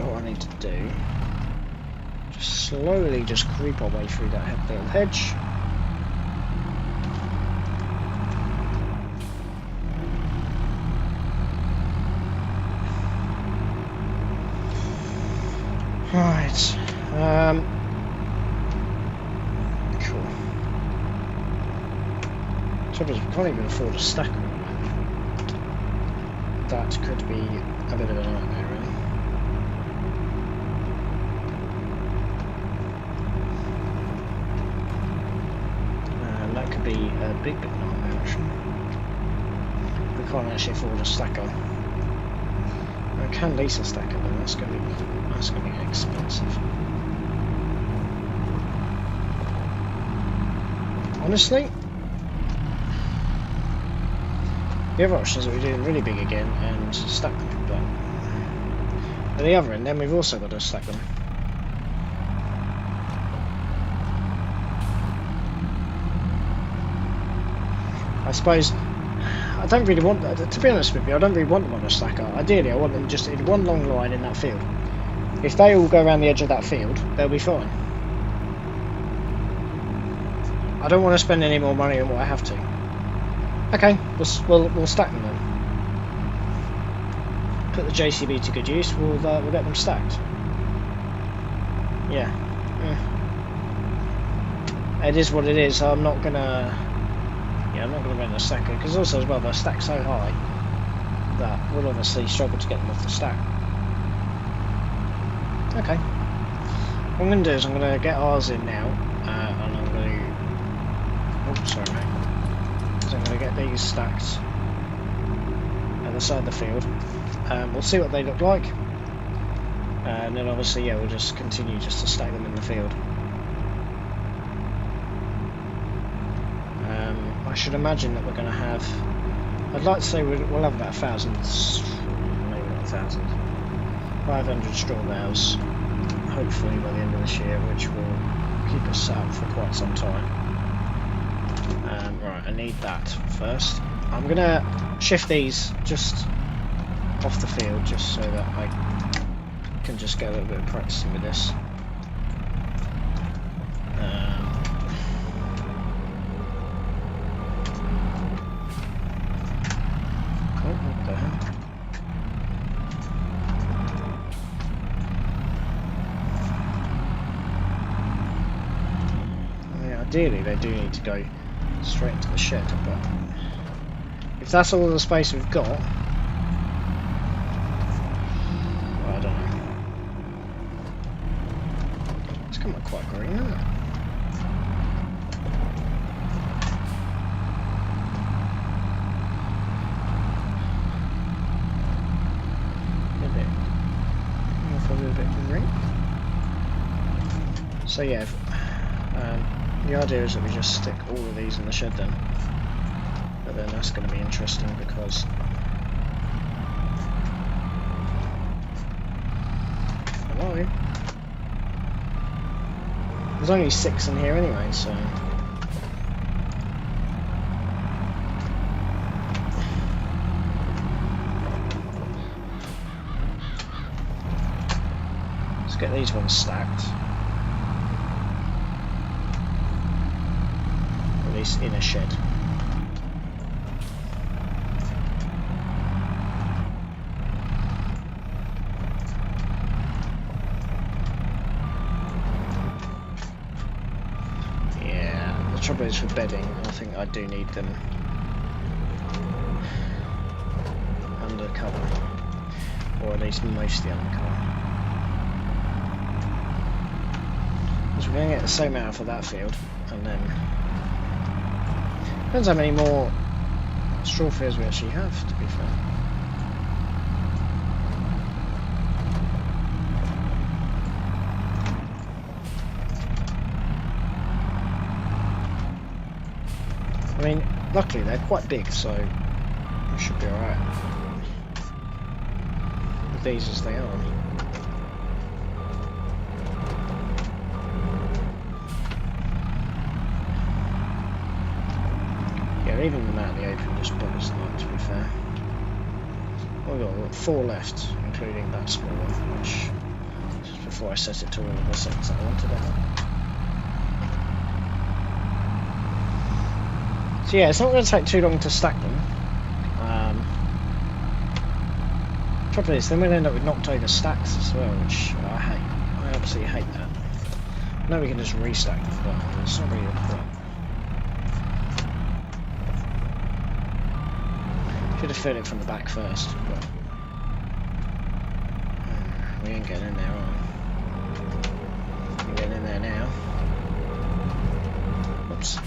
What I need to do, just slowly creep our way through that little hedge. Right. Trouble is, we can't even afford a stacker at the moment. That could be a bit of a nightmare, really. a big nightmare actually. We can't actually afford a stacker. I can lease a stacker, but that's gonna be expensive. Honestly, the other option is that we do them really big again and stack them, but at the other end, then we've also got to stack them. I suppose I don't really want that. To be honest with you, I don't really want them on a stacker. Ideally, I want them just in one long line in that field. If they all go around the edge of that field, they'll be fine. I don't want to spend any more money than what I have to. Okay, we'll stack them then. Put the JCB to good use. We'll get them stacked. Yeah. It is what it is. I'm not gonna rent a stacker because also as well they're stacked so high that we'll obviously struggle to get them off the stack. Okay. What I'm going to do is I'm going to get ours in now, and I'm going to. Oh, sorry, mate. So I'm going to get these stacked at the side of the field. We'll see what they look like, and then obviously, yeah, we'll just continue just to stack them in the field. I should imagine that we're going to have. I'd like to say we'll have about 1,000, maybe not 1,000, 500 straw bales, hopefully by the end of this year, which will keep us set up for quite some time. Right, I need that first. I'm going to shift these just off the field, just so that I can just get a little bit of practicing with this. Ideally, they do need to go straight into the shed, but if that's all the space we've got, well, I don't know. It's come up quite green, isn't it? Probably a bit green. So yeah. The idea is that we just stick all of these in the shed then, but then that's going to be interesting because hello, there's only 6 in here anyway, so let's get these ones stacked. In a shed. Yeah, the trouble is for bedding, I think I do need them under cover, or at least mostly under cover. Because we're going to get the same out for that field, and then depends how many more straw fields we actually have, to be fair. I mean, luckily they're quite big, so we should be alright with these as they are. Even them out in the open just buggers them up, to be fair. We've got 4 left, including that small one, which just before I set it to all of the settings that I wanted it. So yeah, it's not going to take too long to stack them. Trouble is, then we'll end up with knocked over stacks as well, which I hate. I absolutely hate that. I know we can just restack them, but it's not really the point. Should have filled it from the back first, but we ain't getting in there, are we? We're getting in there now. Oops.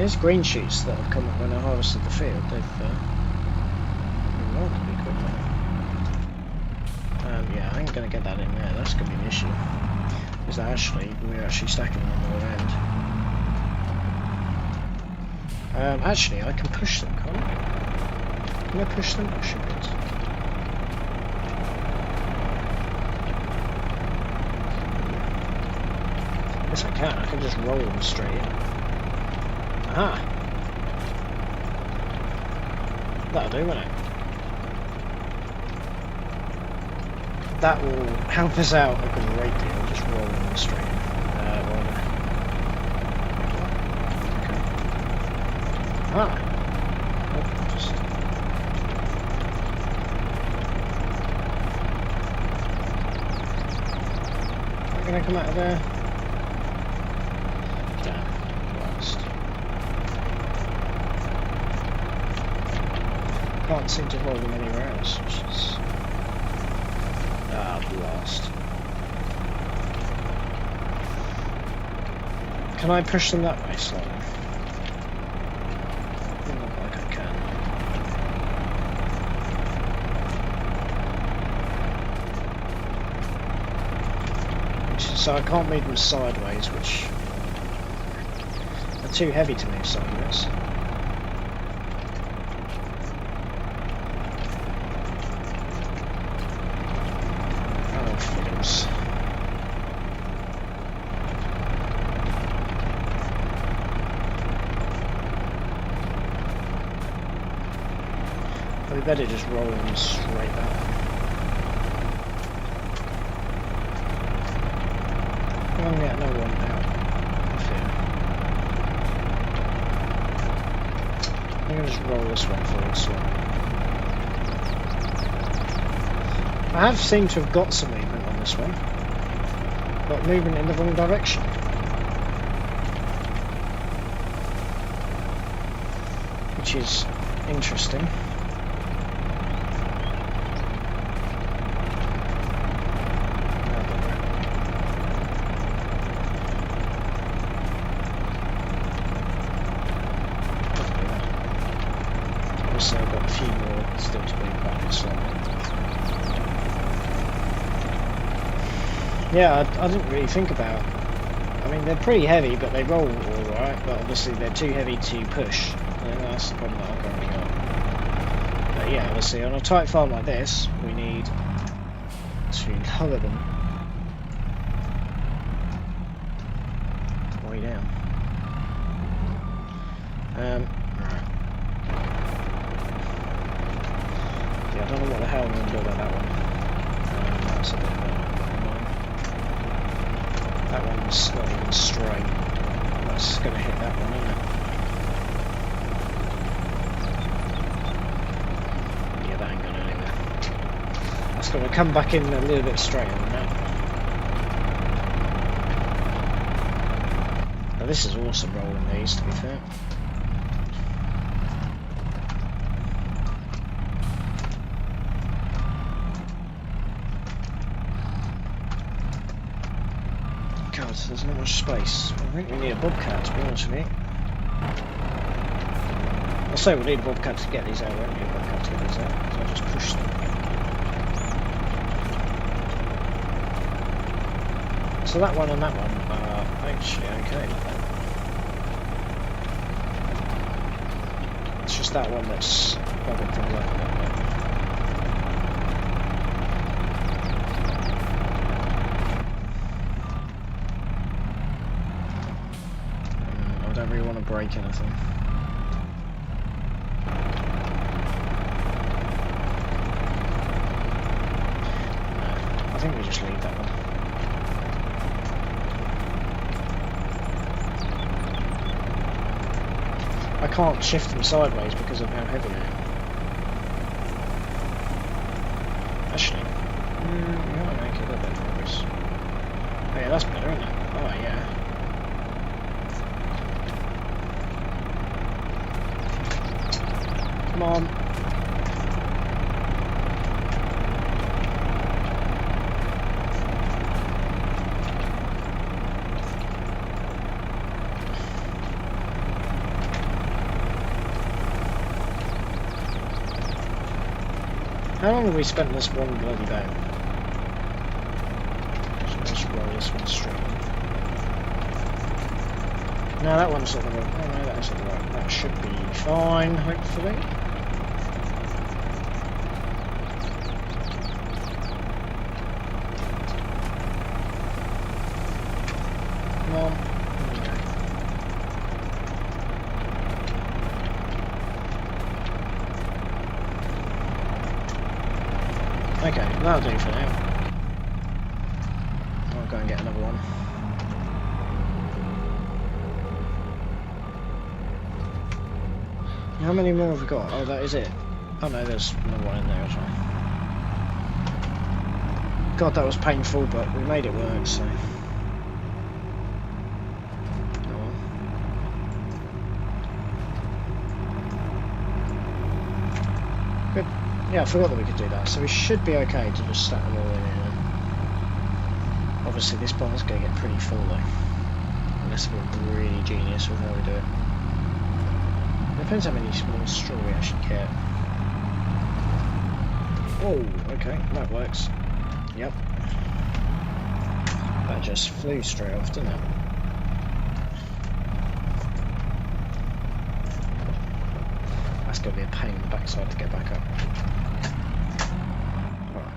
There's green shoots that have come up when I harvested the field. They've been remarkably quick now. Yeah, I ain't going to get that in there. That's going to be an issue. Because we're actually stacking them on the other end. Actually, I can push them, can't I? Can I push them? I should be. Yes, I can. I can just roll them straight in. Aha! That'll do, won't it? That will help us out a great deal, just rolling them straight in. Okay. Ah! Oh, just... Am I going to come out of there? Can't seem to roll them anywhere else, which is... blast. Can I push them that way slightly? Doesn't look like I can. So I can't move them sideways, which are too heavy to move sideways. We better just roll them straight back. Oh yeah, no one out of here. I'm gonna just roll this one forward slightly. I have seemed to have got some movement on this one, but movement in the wrong direction. Which is interesting. So I've got a few more still to bring back this one. Yeah, I didn't really think about... I mean, they're pretty heavy, but they roll alright, but obviously they're too heavy to push. And that's the problem that I've currently got. But yeah, obviously on a tight farm like this, we need to lower them way down. Right. I don't know what the hell I'm going to do about that one. That's a bit better. That one's not even straight. That's going to hit that one, isn't it? Yeah, that ain't going anywhere. That's going to come back in a little bit straighter than that. Now this is awesome rolling these, to be fair. God, there's not much space. I think we need a bobcat, to be honest with you. I'll say we'll need a bobcat to get these out. We won't need a bobcat to get these out, because I'll just push them. So that one and that one are actually okay. It's just that one that's bothered things up a little bit. I don't really want to break anything. No, I think we just leave that one. I can't shift them sideways because of how heavy they are. Actually, we might make a little bit of progress. Oh yeah, that's better, isn't it? Oh yeah. Come on. How long have we spent on this one bloody bale? Let's roll this one straight. No, that one's not the right. Oh no, that isn't the right. That should be fine, hopefully. Come on. Okay, that'll do for now. I'll go and get another one. How many more have we got? Oh, that is it. Oh no, there's another one in there as well. God, that was painful, but we made it work, so... Oh well. Good. Yeah, I forgot that we could do that, so we should be okay to just stack them all in here. Obviously this bar's going to get pretty full though. Unless we're really genius with how we do it. Depends how many small straw we actually get. Oh, okay, that works. Yep. That just flew straight off, didn't it? That's going to be a pain in the backside to get back up. Right.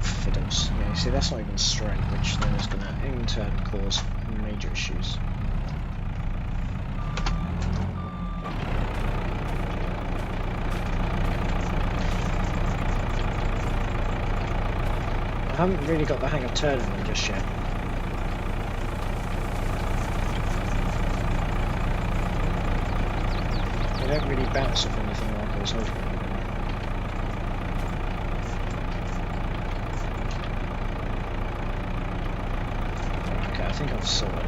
Fiddles. Yeah, you see, that's not even straight, which then is going to in turn cause major issues. I haven't really got the hang of turning them just yet. They don't really bounce off anything like I was hoping. I think I've sorted it.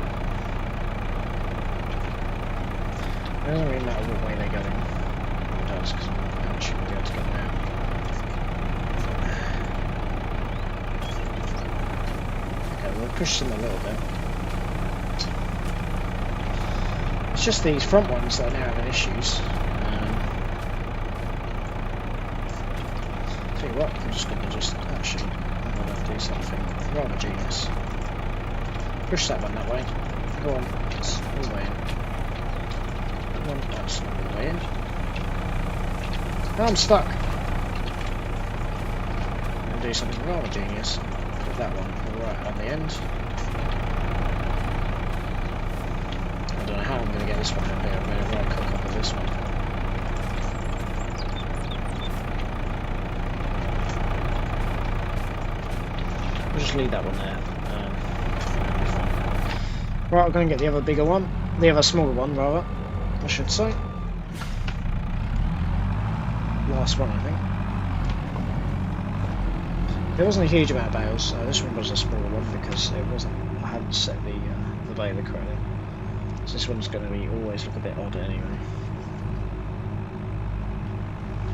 It doesn't really matter what way they're going. It does, because I'm actually going to be able to get them out. Okay, we'll push them a little bit. It's just these front ones that are now having issues. Tell you what, I'm just going to actually I'm going to do something rather genius. Push that one that way. Go on, it's all the way in. Come on, that's not all the way in. Now I'm stuck. I'm going to do something rather genius. Put that one right on the end. I don't know how I'm going to get this one out here. I'm going to right cock up with this one. We'll just leave that one there. Right, I'm going to get the other bigger one. The other smaller one, rather, I should say. Last one, I think. There wasn't a huge amount of bales. This one was a smaller one because it wasn't. I hadn't set the baler correctly. So this one's going to be always look a bit odd anyway.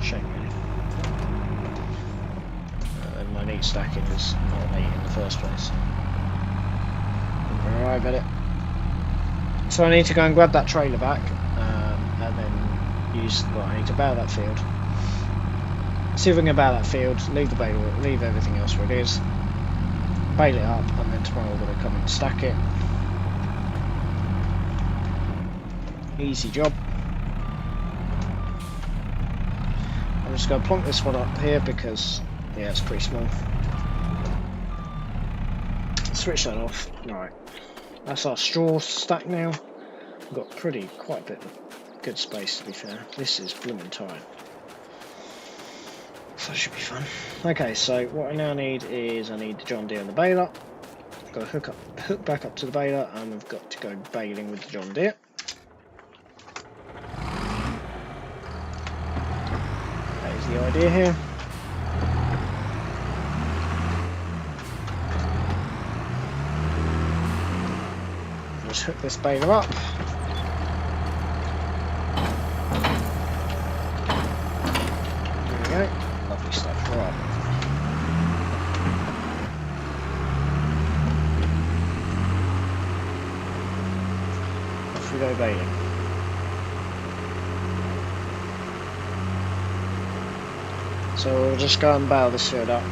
Shame, really. And my neat stacking is not neat in the first place. Alright, got it. So I need to go and grab that trailer back, and then use. Well, I need to bail that field. See if we can bail that field, leave the bail, leave everything else where it is, bail it up, and then tomorrow we're going to come and stack it. Easy job. I'm just going to plonk this one up here because yeah, it's pretty small. Switch that off. Right. That's our straw stack now. We've got quite a bit of good space to be fair. This is blooming tight. So that should be fun. Okay, so what I now need is I need the John Deere and the baler. I've got to hook back up to the baler, and we've got to go baling with the John Deere. That is the idea here. Just hook this baler up. There we go. Lovely stuff. Right. we go baling. So we'll just go and bale this field up.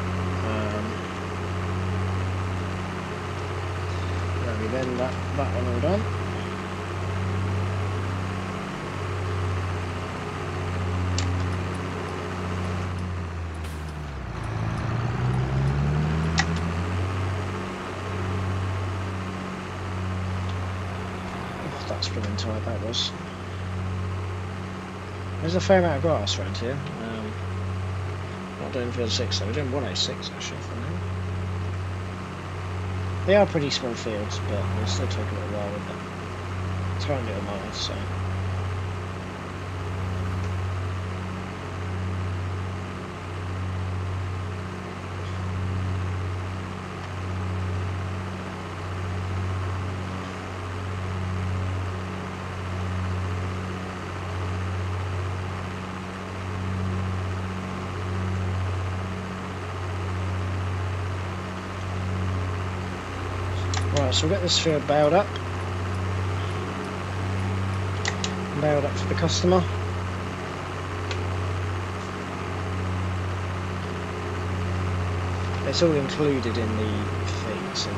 Maybe then that one all done. Oh, that's blooming tight that was. There's a fair amount of grass around here. Not doing field 6 though, we're doing 106 actually for now. They are pretty small fields, but they'll still take a little while with them. It's only a mile, so. Right, so we'll get this field baled up. Baled up for the customer. It's all included in the fee, so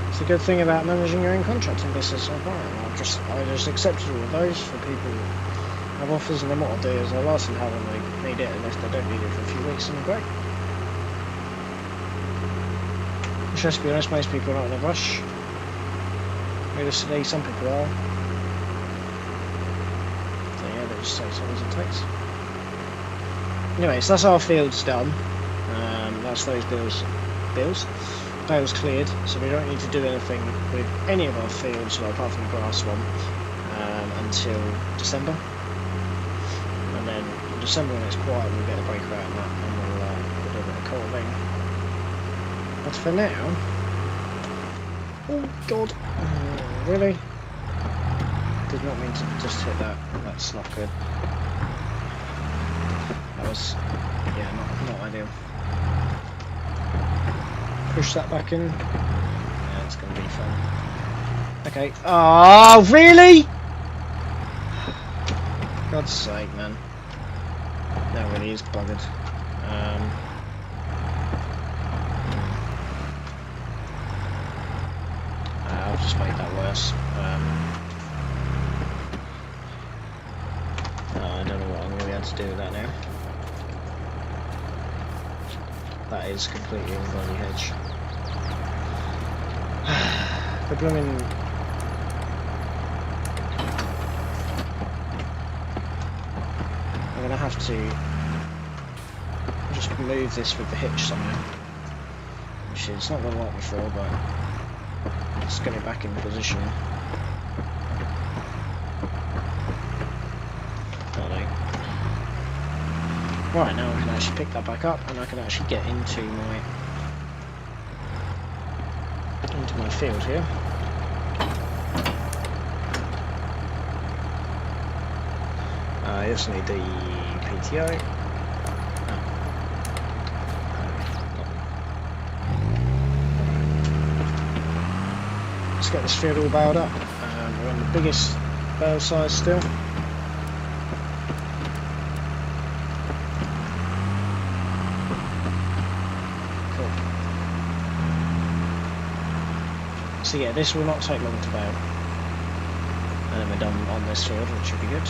it's a good thing about managing your own contracting business. I just accepted all of those for people who have offers, and then what I'll do is I'll ask them how long they need it, and if they don't need it for a few weeks, then great. Which, let's be honest, most people are not in a rush. Realistically, some people are. So yeah, they just take as long as it takes. Anyway, so that's our fields done. That's those bales cleared, so we don't need to do anything with any of our fields, well, apart from the grass one, until December. And then in December, when it's quiet, we'll get a breaker out of that, and we'll do a bit of cultivating. But for now, oh god, really? Did not mean to just hit that. That's not good. That was, yeah, not ideal. Push that back in. Yeah, it's going to be fun. Okay. Oh, really? God's sake, man. That really is buggered. I'll just make that worse. I don't know what I'm going to be able to do with that now. That is completely on bloody hedge. The blooming... I'm going to have to just move this with the hitch somehow. Which is not going to like me for, but just get it back in position. Right, now I can actually pick that back up, and I can actually get into my field here. I just need the PTO. Let's get this field all baled up. We're on the biggest bale size still. So yeah, this will not take long to bale. And then we're done on this field, which should be good.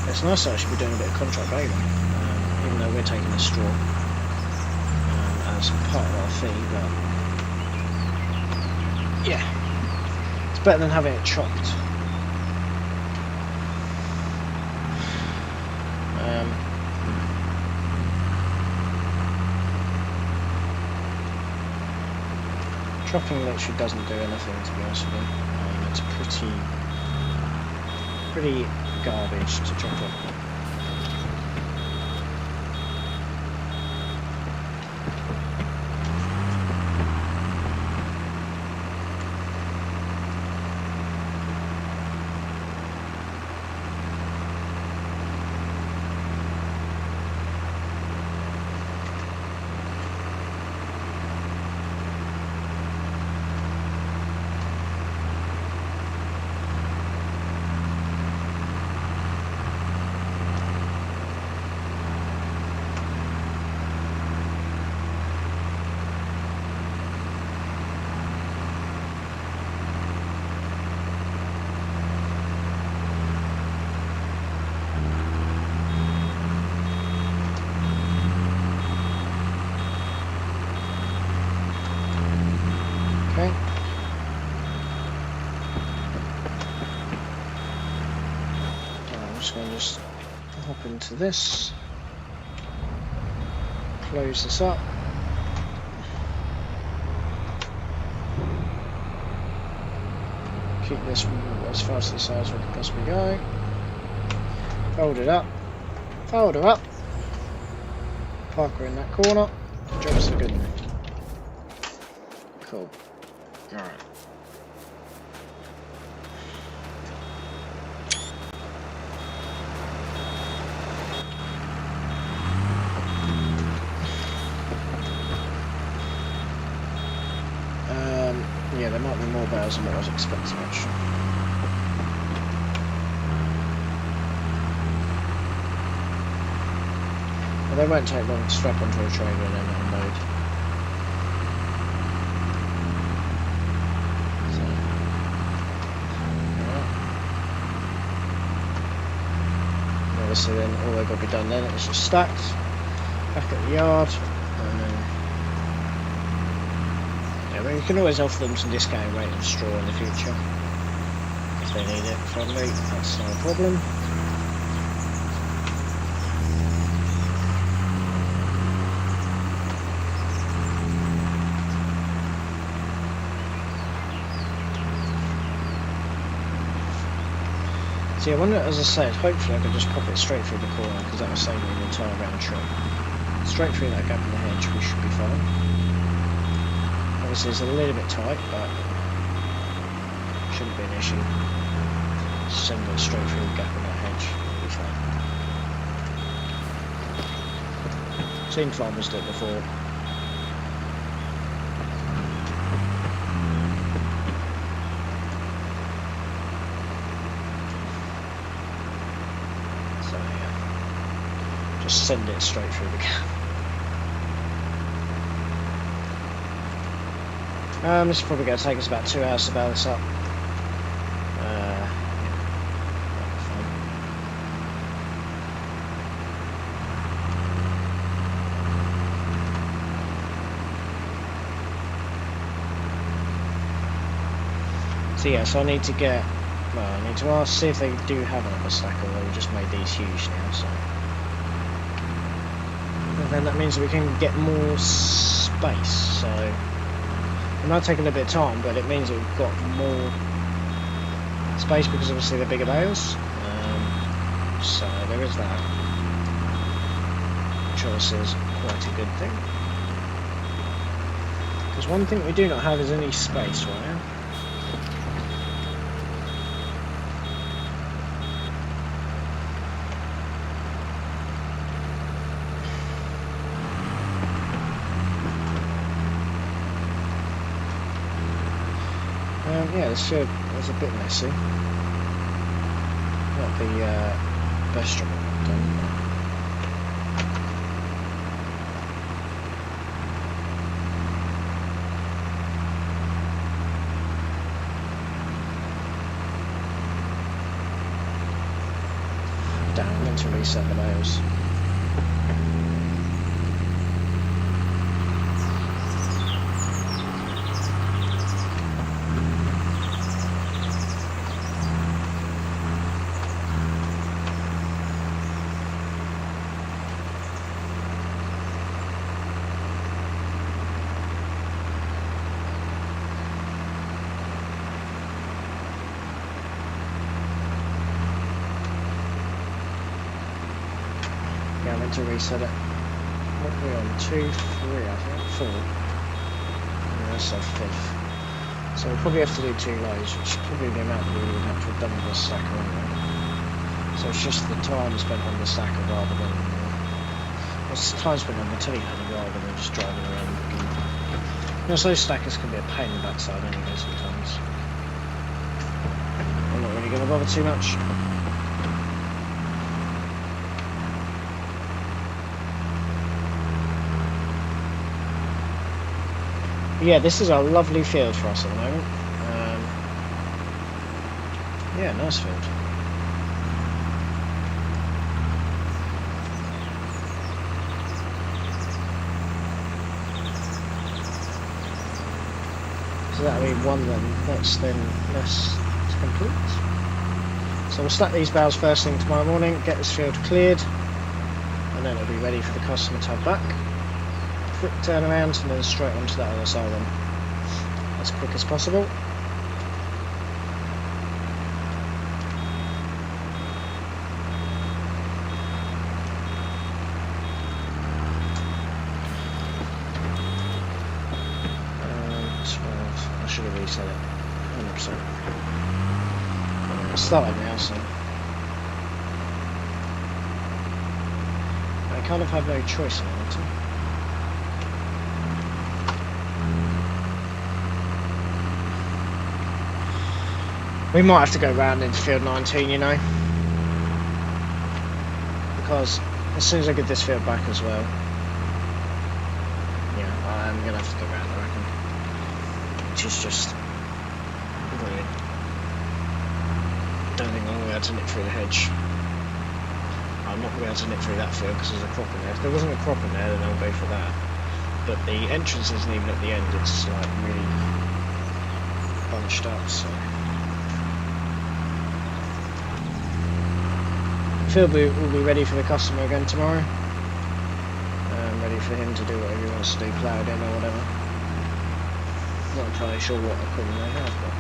It's nice to actually be doing a bit of contract baling, even though we're taking the straw as part of our fee, but yeah, it's better than having it chopped. Chopping literally doesn't do anything, to be honest with you. It's pretty garbage to chop up. just going to just hop into this, close this up. Keep this as far to the side as we can possibly go. Fold it up. Fold her up. Park her in that corner. Job's a good one. Cool. Alright. Yeah, there might be more bales than what I was expecting actually. Well, they won't take long to strap onto a trailer and then unload. So, right. Obviously then all they've got to be done then is just stacked, back at the yard, and then I mean, you can always offer them some discounted rate of straw in the future if they need it from me, that's not a problem. So yeah, one, as I said, hopefully I can just pop it straight through the corner because that will save me an entire round trip. Straight through that gap in the hedge, we should be fine. Obviously it's a little bit tight, but shouldn't be an issue. Send it straight through the gap in that hedge, we'll be fine. Seen farmers do it before. So yeah, just send it straight through the gap. This is probably going to take us about 2 hours to bale this up. So yeah, so I need to get, well, I need to ask, see if they do have another stacker, or they've just made these huge now, so. And then that means we can get more space, so. It might take a little bit of time, but it means that we've got more space because obviously they're bigger bales. So there is that, which obviously is quite a good thing. Because one thing we do not have is any space right now. Yeah, this is a bit messy. Not the best job I've done. Damn, I meant to reset the bales. Yeah, I meant to reset it. What are we on? 2, 3, I think. 4. Yeah, that's our 5th. So we'll probably have to do 2 loads, which is probably the amount that we would have to have done with the stacker anyway. So it's just the time spent on the stacker rather than... it's time spent on the telehandler rather than just driving around looking. You know, so those stackers can be a pain in the backside anyway sometimes. I'm not really going to bother too much. Yeah, this is a lovely field for us at the moment. Yeah, nice field. So that'll be one then. That's then less to complete. So we'll stack these bales first thing tomorrow morning, get this field cleared, and then it'll be ready for the customer to have back. Quick turnaround and then straight onto that other side then, as quick as possible. I should have reset it 100%. Started now, so I kind of have no choice in it. We might have to go round into field 19, you know, because as soon as I get this field back as well, yeah, I'm gonna have to go round, I reckon, which is just brilliant. I don't think I'm going to be able to nip through the hedge. I'm not going to be able to nip through that field because there's a crop in there. If there wasn't a crop in there, then I'll go for that. But the entrance isn't even at the end, it's like really bunched up, so. Field boot will be ready for the customer again tomorrow. Ready for him to do whatever he wants to do, ploughed in or whatever. Not entirely sure what equipment they have, but.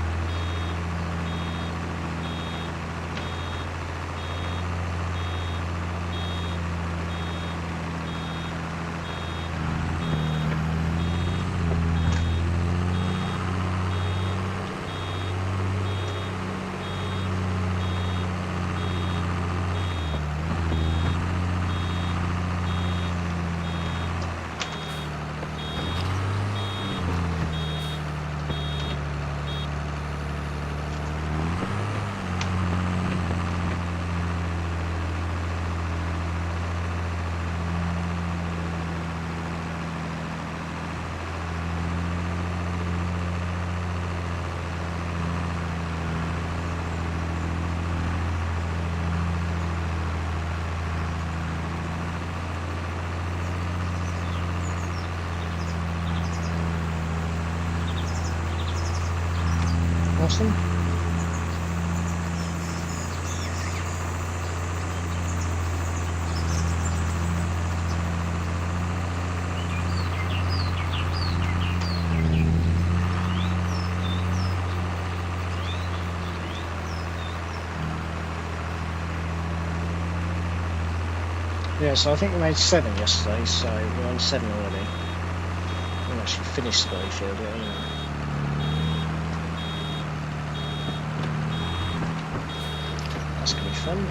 Awesome. Yeah, so I think we made 7 yesterday, so we're on 7 already. We actually finished the Bay field yet, anyway. That's going to be fun.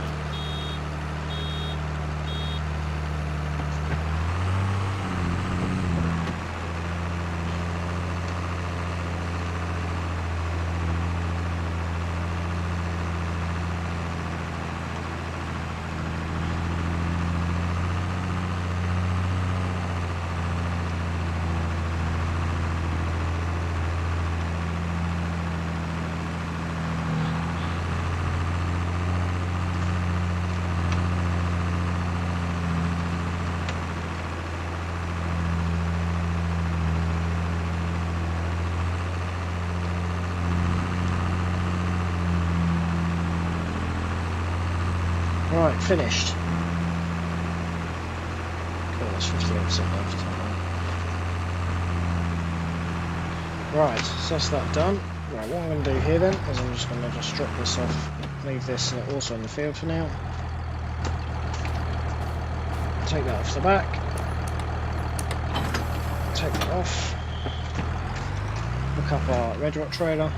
Right, finished. Cool, that's 58% left. Right, so that's that done. Right, what I'm going to do here then is I'm just going to just drop this off, leave this also in the field for now. Take that off the back. Take that off. Hook up our red rock trailer.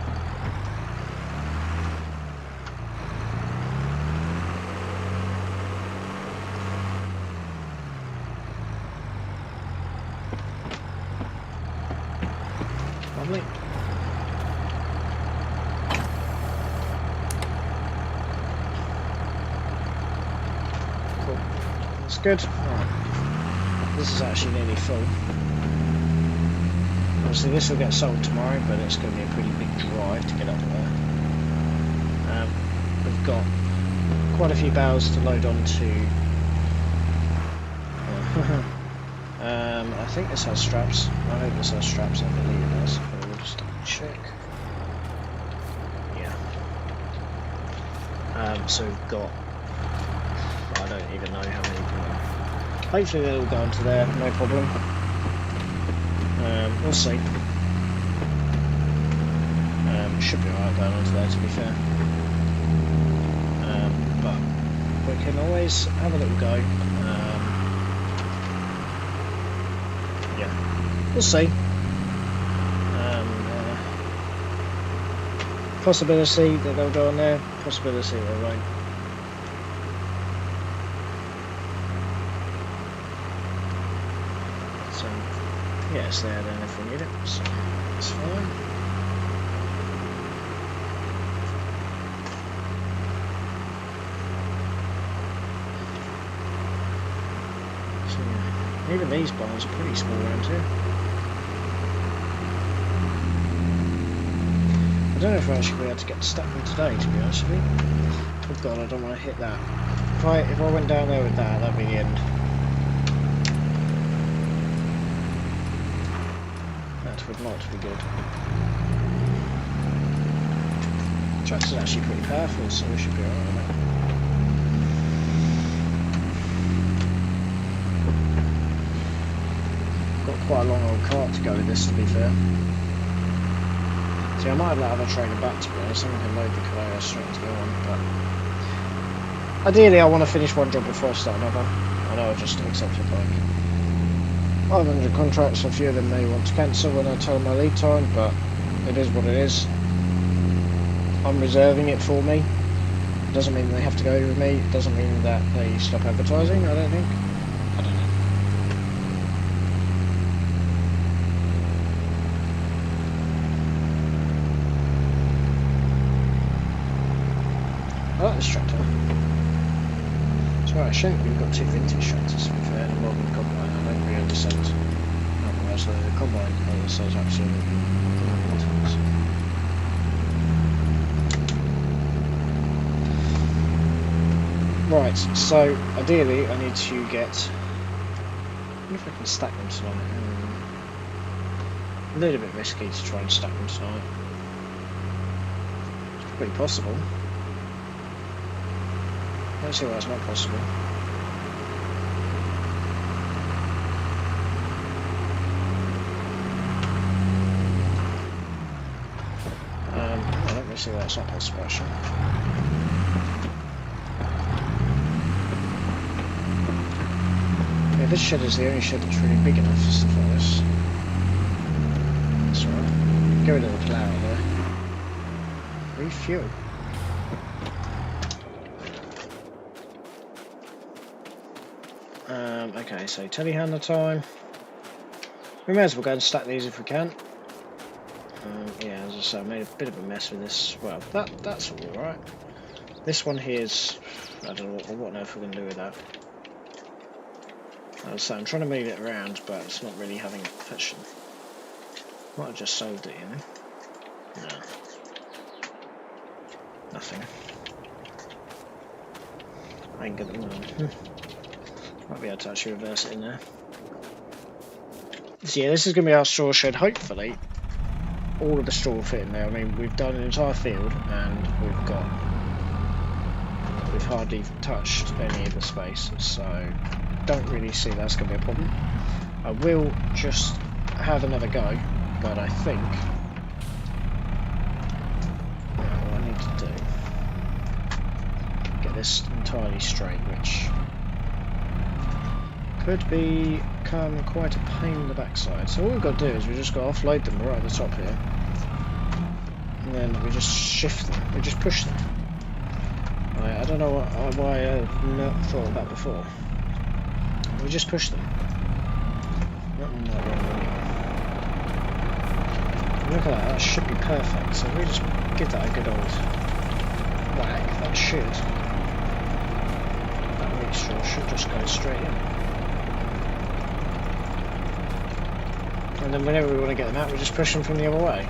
Lovely. Cool. That's good. Right. This is actually nearly full. Obviously this will get sold tomorrow, but it's going to be a pretty big drive to get up there. We've got quite a few bales to load onto. I think this has straps. I hope this has straps, I believe it does. But we'll just check. Yeah. So we've got, I don't even know how many. Hopefully they'll all go into there, no problem. We'll see. Should be alright going onto there, to be fair. But we can always have a little go. Yeah, we'll see. Possibility that they'll go on there, possibility they won't. So, yeah, it's there then if we need it, so it's fine. So, yeah, even these barns are pretty small around here. I don't know if we're actually going to be able to get to stack them today, to be honest with you. Oh god, I don't want to hit that. If I went down there with that, that'd be the end. That would not be good. The tractor's actually pretty powerful, so we should be alright with that. Got quite a long old cart to go with this, to be fair. See, I might have that other trailer back, to be honest. I can load the conveyor straight into the other one, but ideally I want to finish one job before I start another. I know I've just accepted like 500 contracts, a few of them may want to cancel when I tell them my lead time, but it is what it is. I'm reserving it for me. It doesn't mean they have to go with me, it doesn't mean that they stop advertising, I don't think. I don't know. I like this tractor. It's right, I shouldn't. We've got two vintage tractors, to be fair, and a modern combine. I don't really understand how much the combine sells absolutely. Right, so ideally I need to get. I wonder if I can stack them tonight. A little bit risky to try and stack them tonight. It's pretty possible. I don't see why it's not possible. I don't really see why it's not possible, actually. Yeah, this shed is the only shed that's really big enough for stuff like this. That's alright. Get rid of the plough there. Refuel. Okay, so telehandler time. We may as well go and stack these if we can. Yeah, as I say, I made a bit of a mess with this. Well, that's all right. This one here's, I don't know what on earth we're going to do with that. As I say, I'm trying to move it around, but it's not really having action. Might have just sold it, you know. No. Nothing. I ain't got them. Might be able to actually reverse it in there. So yeah, this is going to be our straw shed, hopefully. All of the straw will fit in there. I mean, we've done an entire field and we've hardly touched any of the space, so don't really see that's going to be a problem. I will just have another go, but I think what I need to do, get this entirely straight, which could become quite a pain in the backside. So all we've got to do is we've just got to offload them right at the top here. And then we just shift them, we just push them. I don't know why I've not thought of that before. We just push them. Look at that, that should be perfect. So we just give that a good old whack, that should. That wheat straw should just go straight in. And then whenever we want to get them out, we just push them from the other way.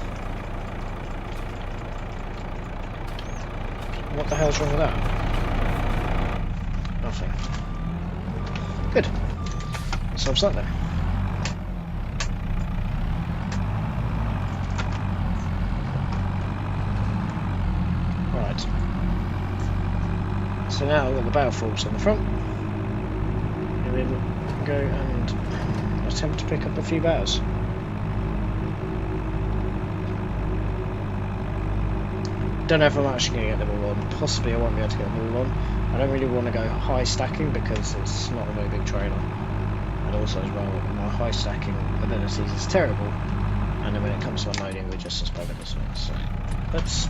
What the hell's wrong with that? Nothing. Good. Solves that then. Right. So now I've got the bale forks on the front. And we'll go and attempt to pick up a few bales. Don't know if I'm actually going to get them all on. Possibly I won't be able to get them all on. I don't really want to go high stacking because it's not a very big trailer. And also as well, my high stacking abilities is terrible. And then when it comes to unloading, we're just as buggered as well. So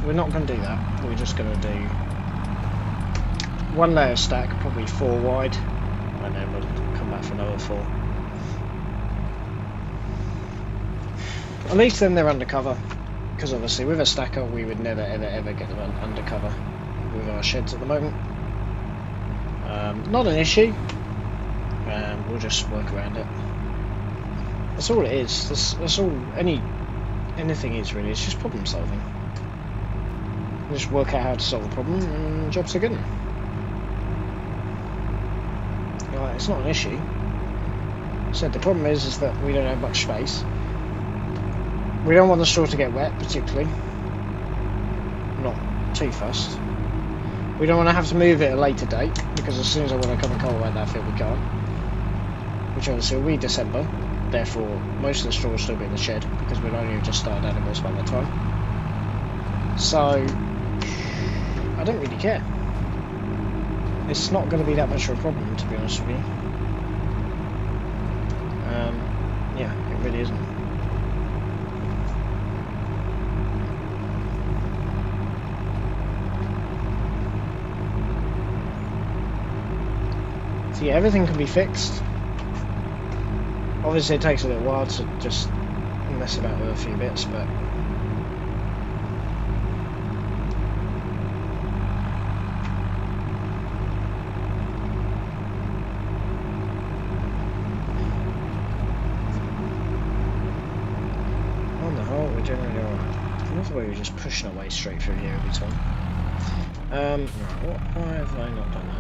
we're not going to do that. We're just going to do one layer stack, probably 4 wide, and then we'll come back for another 4. At least then they're undercover, because obviously with a stacker we would never ever get them undercover with our sheds at the moment. Not an issue, we'll just work around it. That's all it is. That's all anything is really. It's just problem solving. You just work out how to solve a problem, and jobs are good. Like, it's not an issue. So the problem is that we don't have much space. We don't want the straw to get wet, particularly. Not too fussed. We don't want to have to move it at a later date, because as soon as I want to come and cultivate that field we can't. Which obviously will be December. Therefore, most of the straw will still be in the shed, because we'll only have just started animals by that time. So, I don't really care. It's not going to be that much of a problem, to be honest with you. Yeah, it really isn't. So yeah, everything can be fixed. Obviously it takes a little while to just mess about with a few bits, but on the whole we're generally alright. Not the way we're just pushing our way straight through here every time. Right, why have I not done that?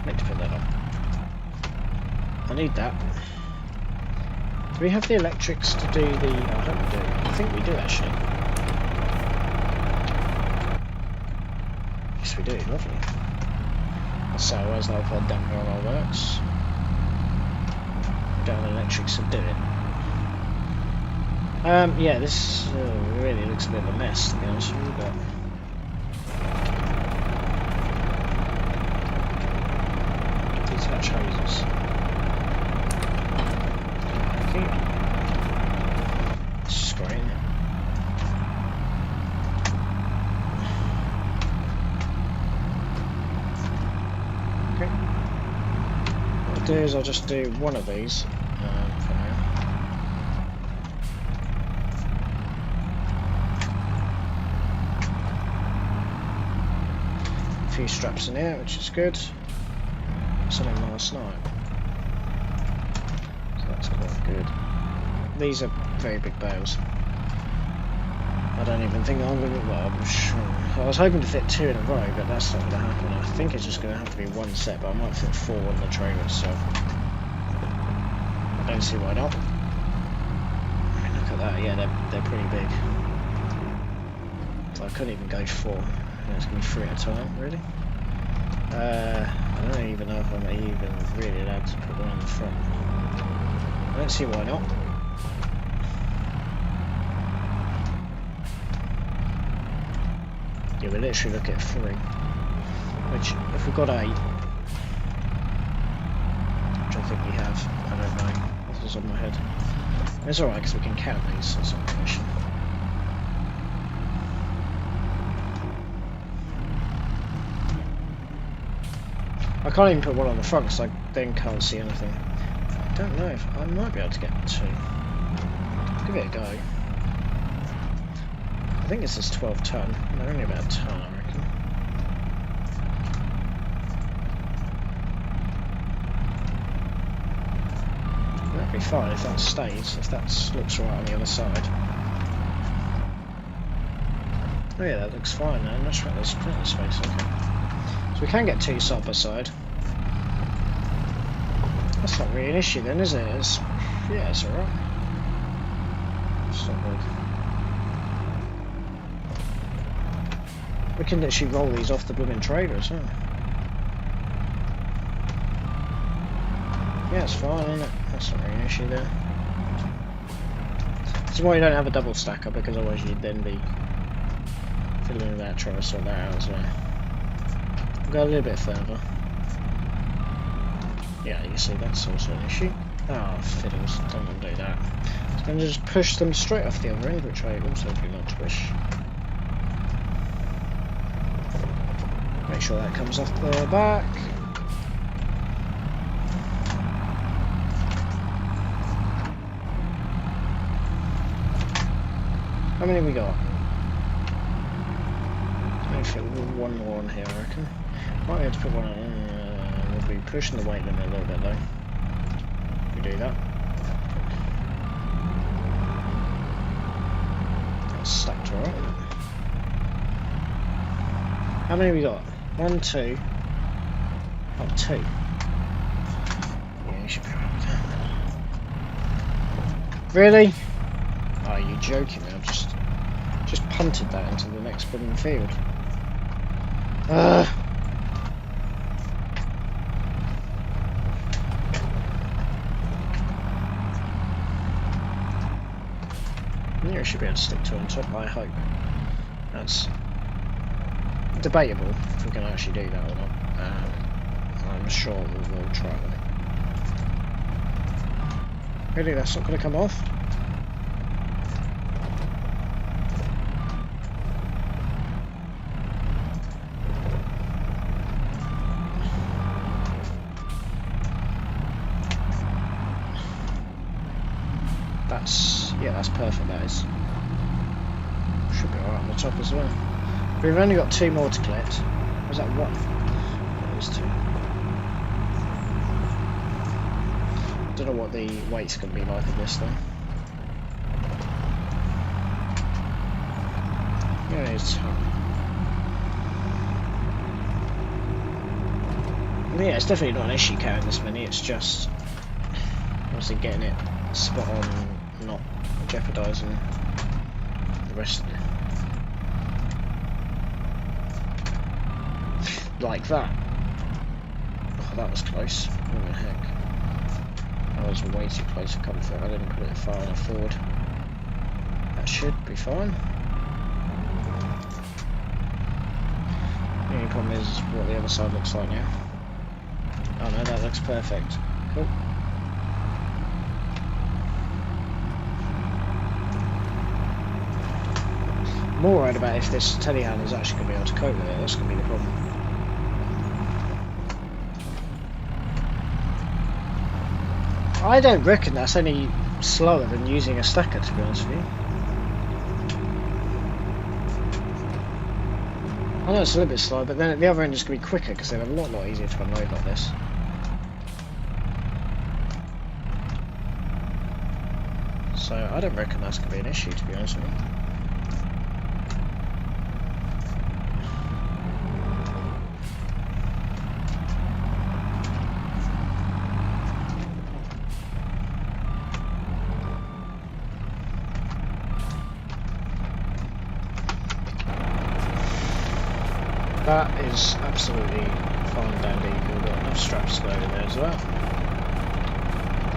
Need to put that on. I need that. Do we have the electrics to do the... Oh, I don't do. I think we do actually. Yes we do, lovely. So where's the whole damper on our works? Don't have electrics to do it. Yeah, this really looks a bit of a mess to be honest with you, but... Detach hoses. Okay. Screen. Okay. What I'll do is I'll just do one of these for now. A few straps in here, which is good. Something last night, so that's quite good. These are very big bales. I don't even think I'm going to. Well, I'm sure. I was hoping to fit 2 in a row, but that's not going to happen. I think it's just going to have to be one set, but I might fit 4 on the trailer itself. I don't see why not. I mean, look at that. Yeah, they're pretty big. So I couldn't even go 4. It's going to be 3 at a time, really. I don't even know if I'm even really allowed to put one on the front. I don't see why not. Yeah, we literally look at 3. Which, if we've got 8, which I think we have, I don't know, off the top of my head. It's alright because we can count these, that's not an issue. I can't even put one on the front because I then can't see anything. I don't know if I might be able to get 2. Give it a go. I think this is 12 ton. They're only about a ton, I reckon. That'd be fine if that stays, if that looks right on the other side. Oh yeah, that looks fine now. That's right, there's plenty of space, okay. So we can get 2 side by side. That's not really an issue then, is it? Yeah, it's alright. It's not big. We can literally roll these off the blooming trailer as well. Yeah, it's fine, isn't it? That's not really an issue there. That's why you don't have a double stacker, because otherwise you'd then be fiddling with that, trying to sort that out as well. Go a little bit further. Yeah, you see that's also an issue. Ah, fiddles, don't want to do that. So I'm going to just push them straight off the other end, which I also do not wish. Make sure that comes off the back. How many we got? One more on here, I reckon. Might have to put one on. We'll be pushing the weight limit a little bit though. We do that. That's stacked alright. How many we got? 1, 2. Oh, 2. Yeah, you should be right with that. Really? Oh, you're joking me. I've just punted that into the next blooming field. Yeah, should be able to stick to on top, I hope. That's debatable if we're going to actually do that or not. I'm sure we'll try them. Really, that's not going to come off? Yeah, that's perfect, that is. Should be alright on the top as well. But we've only got 2 more to collect. Was that 1? That was 2. Don't know what the weight's going to be like of this though. Yeah, it's yeah, it's definitely not an issue carrying this many, it's just obviously getting it spot on, not jeopardising the rest of it. Like that. Oh, that was close. What the heck? That was way too close for comfort. I didn't put it far enough forward. That should be fine. The only problem is what the other side looks like now. Oh no, that looks perfect. Cool. I'm more worried about if this telehandler is actually going to be able to cope with it. That's going to be the problem. I don't reckon that's any slower than using a stacker, to be honest with you. I know it's a little bit slow, but then at the other end it's going to be quicker because they're a lot easier to unload like this. So I don't reckon that's going to be an issue, to be honest with you. That is absolutely fine and dandy. We've got enough straps to go in there as well.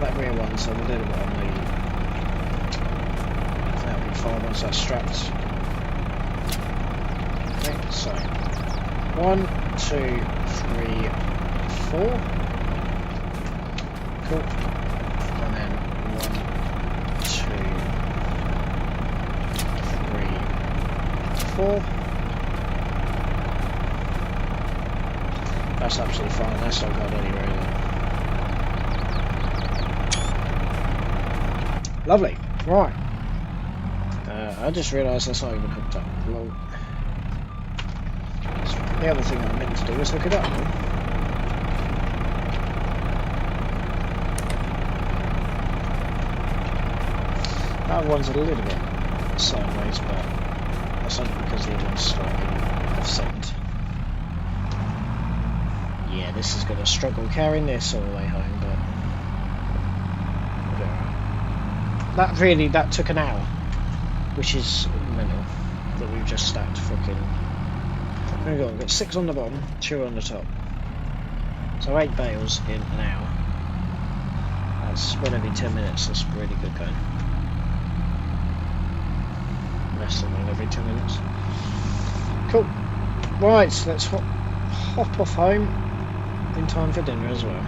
That rear one's a little bit on the... That'll be fine once that's strapped. Okay, so 1, 2, 3, 4. Cool. And then 1, 2, 3, 4. That's absolutely fine, that's not going anywhere either. Lovely, right. I just realised that's not even hooked up. Well, the other thing I meant to do was hook it up. That one's a little bit sideways, but that's only because the other one's slightly offset. Yeah, this is going to struggle carrying this all the way home, but that took an hour, which is mental, that we've just stacked fucking We've got 6 on the bottom, 2 on the top. So 8 bales in an hour. That's one every 10 minutes, that's really good going. Less than one every 10 minutes. Cool. Right, so let's hop off home in time for dinner as well.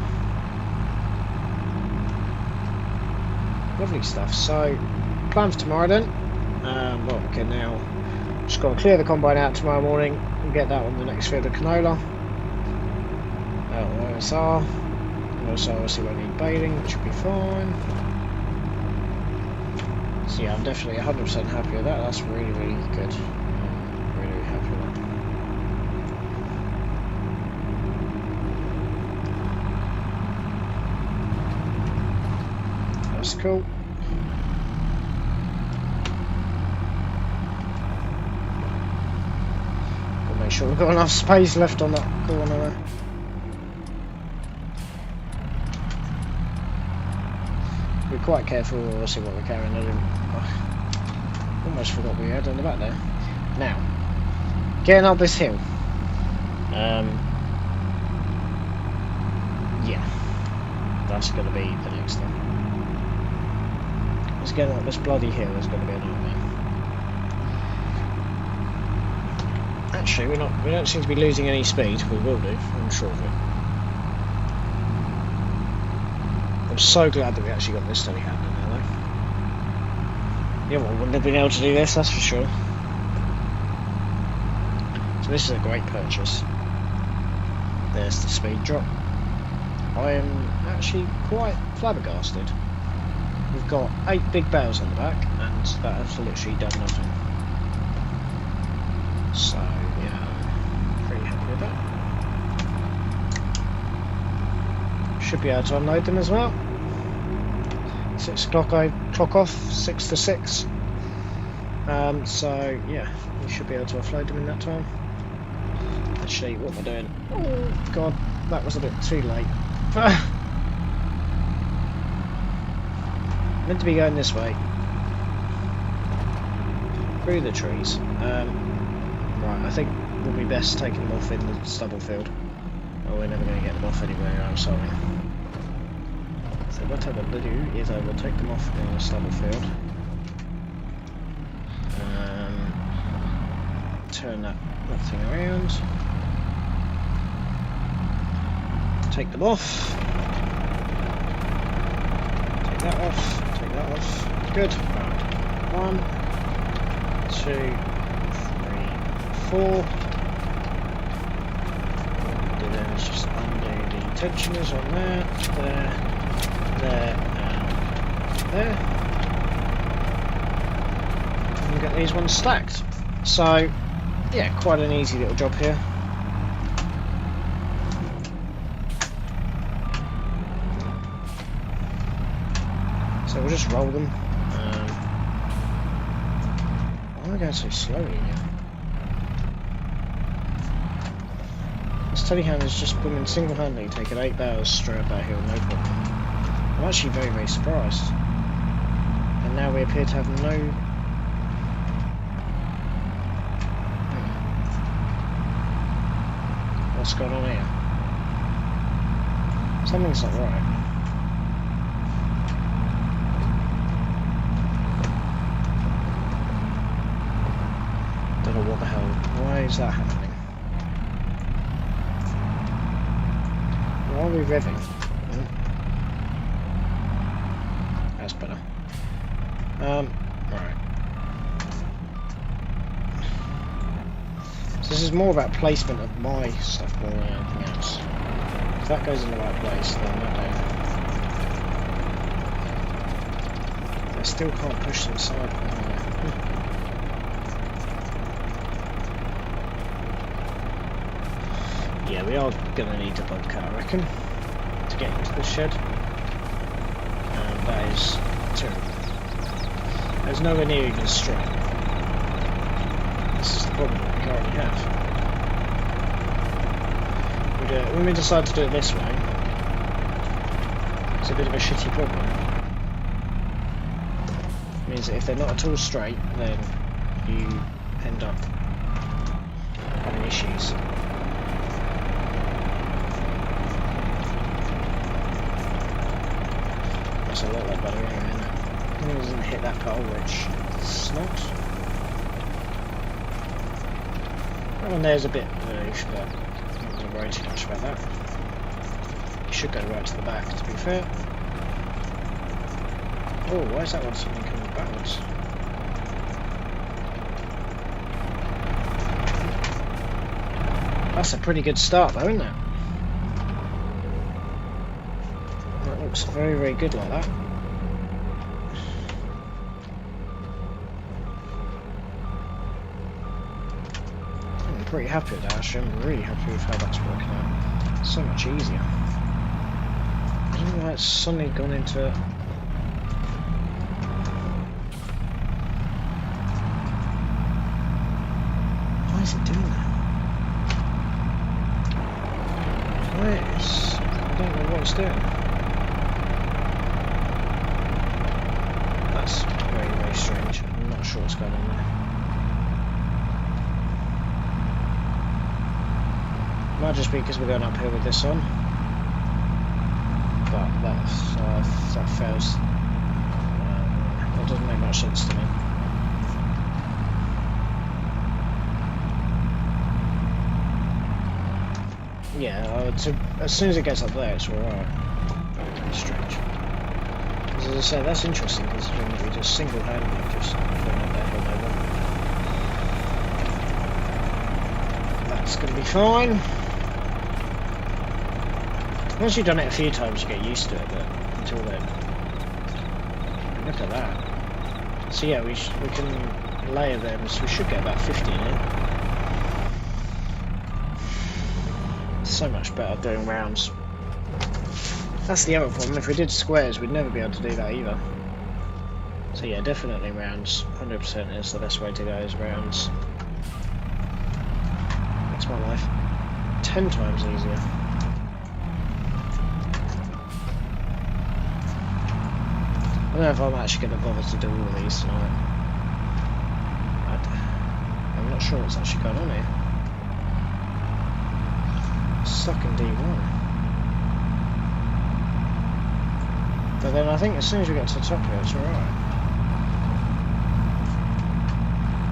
Lovely stuff. So, plans for tomorrow then. Well, okay, now just got to clear the combine out tomorrow morning and get that on the next field of canola. OSR. Also, obviously, won't need baling, which should be fine. So, yeah, I'm definitely 100% happy with that. That's really, really good. Really, really happy with that. That's cool. Gotta make sure we've got enough space left on that corner there. We're quite careful, obviously, what we're carrying. Almost forgot we had on the back there. Now, getting up this hill. Yeah, that's going to be the next thing. Let's get up this bloody hill. There's going to be a nightmare. Actually, we don't seem to be losing any speed. We will do, I'm sure of it. I'm so glad that we actually got this telehandler now, though. Yeah, well, wouldn't have been able to do this, that's for sure. So this is a great purchase. There's the speed drop. I am actually quite flabbergasted. We've got 8 big bales on the back, and that has literally done nothing. So, yeah, I'm pretty happy with that. Should be able to unload them as well. 6 o'clock clock off, 6 to 6. So yeah, we should be able to offload them in that time. Actually, what am I doing? Oh god, that was a bit too late. Meant to be going this way. Through the trees. Right, I think we'll be best taking them off in the stubble field. Oh, we're never going to get them off anywhere, I'm sorry. So what I will do is I will take them off in the stubble field. Turn that thing around. Take them off. Take that off. Take that off. Good. Right. 1, 2, 3, 4. Let's just undo the tensioners on there, there, and there. And get these ones stacked. So, yeah, quite an easy little job here. So we'll just roll them. Why am I going so slowly here? This telehandler's just blooming single-handedly taken 8 bales straight up that hill, no problem. I'm actually very, very surprised. And now we appear to have no... What's going on here? Something's not right. Don't know what the hell. Why is that happening? Why are we revving? That's better. Right. So this is more about placement of my stuff more than anything else. If that goes in the right place, then that don't. I still can't push them aside. Yeah, we are going to need a bobcat, I reckon, to get into the shed. And that is terrible. There's nowhere near even straight. This is the problem that we currently have. When we decide to do it this way, it's a bit of a shitty problem. It means that if they're not at all straight, then you end up having issues. That's a lot better anyway, isn't it? It doesn't hit that pole, which it's not. That one there's a bit loose, but I'm not going to worry too much about that. You should go right to the back, to be fair. Oh, why is that one suddenly coming backwards? That's a pretty good start though, isn't it? That looks very, very good like that. I'm pretty happy with that actually. I'm really happy with how that's working out. It's so much easier. I don't know why it's suddenly gone into... Why is it doing that? I don't know what it's doing. That's very, very strange. I'm not sure what's going on there. Might just be because we're going uphill with this on. But that fails. That doesn't make much sense to me. Yeah, as soon as it gets up there, it's alright. Very strange. As I said, that's interesting considering that we just single-handedly just went up that hill by one. That's going to be fine. Once you've done it a few times, you get used to it, but until then, look at that. So yeah, we can layer them, so we should get about 50 in. So much better doing rounds. That's the other problem. If we did squares, we'd never be able to do that either. So yeah, definitely rounds. 100% is the best way to go, is rounds. Makes my life 10 times easier. I don't know if I'm actually going to bother to do all of these tonight. I'm not sure what's actually going on here. Suck in D1. But then I think as soon as we get to the top here, it's alright.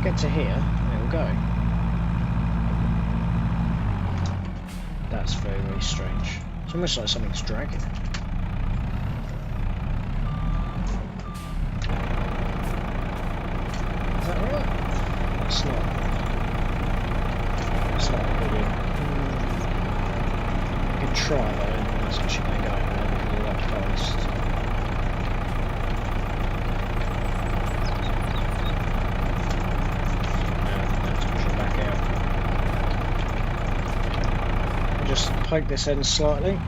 Get to here, and it will go. That's very, very strange. It's almost like something's dragging. Is that right? It's not. It's not really. I can try though, and that's actually going to go over there because of that post. Let's push it back out. Just poke this end slightly.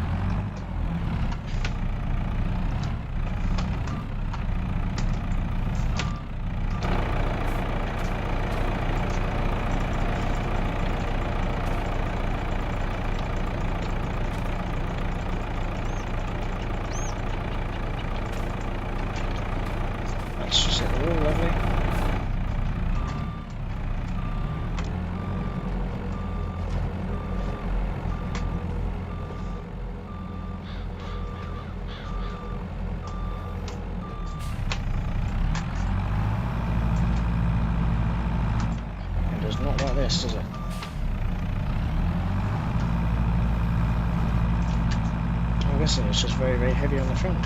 Not like this, does it? I'm guessing it's just very, very heavy on the front.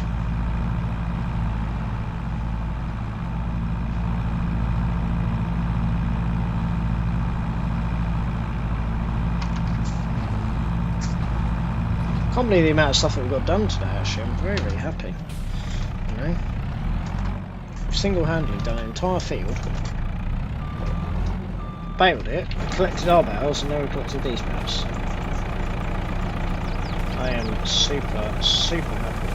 I can't believe the amount of stuff that we've got done today, actually. I'm very, very happy. You know? We've single-handedly done an entire field. Baled it, collected our bales, and now we've collected these bales. I am super, super happy.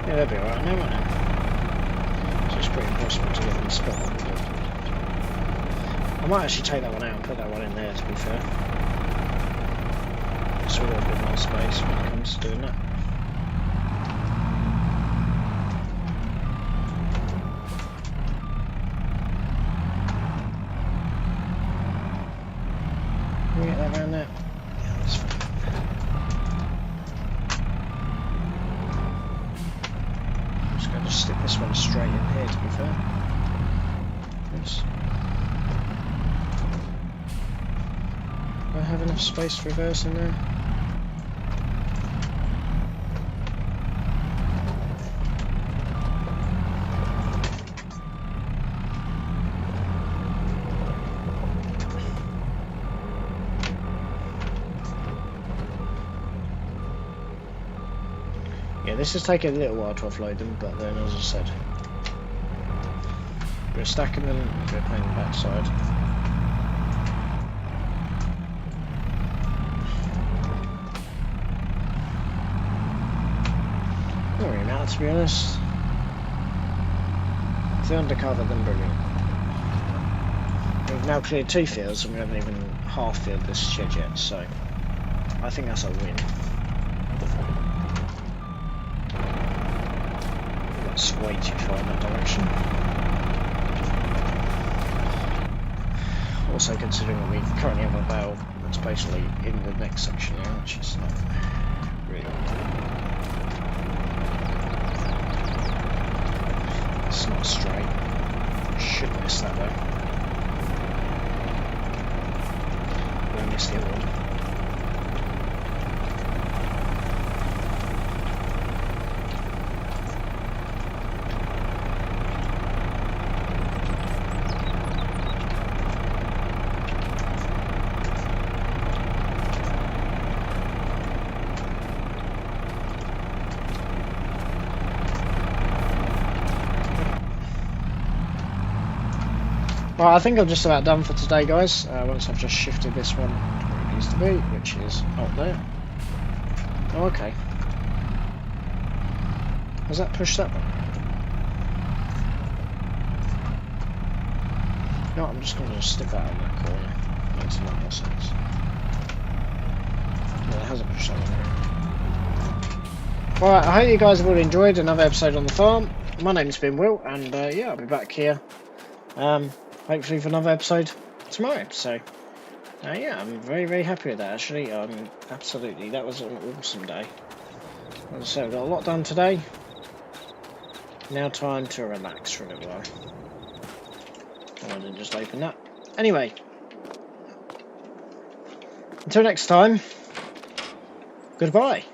Yeah, they'll be alright now, won't they? So it's pretty impossible to get them spotted. I might actually take that one out and put that one in there, to be fair. So we've got a bit more space when it comes to doing that. Can we get that around there? Yeah, that's fine. I'm just going to stick this one straight in here, to be fair. Oops. Do I have enough space to reverse in there? Yeah, this is taking a little while to offload them, but then, as I said, we're stacking them, we're playing the backside. Not really matter, to be honest. If they're undercover, then brilliant. We've now cleared 2 fields and we haven't even half filled this shed yet, so I think that's a win. That's way too far in that direction. Also considering that we currently have a bale that's basically in the next section now, which is not really... It's not straight. Should miss that though. We missed the other one. Well, I think I'm just about done for today, guys. Once I've just shifted this one to where it needs to be, which is up there. Oh, okay. Has that pushed that one? No, I'm just going to stick that in that corner. Makes a lot more sense. No, it hasn't pushed that one. Alright, I hope you guys have all enjoyed another episode on the farm. My name's been Will, and yeah, I'll be back here. Hopefully for another episode tomorrow. So, yeah, I'm very, very happy with that, actually. Absolutely, that was an awesome day. As I said, I've got a lot done today. Now time to relax for a little while. I didn't just open that. Anyway, until next time, goodbye.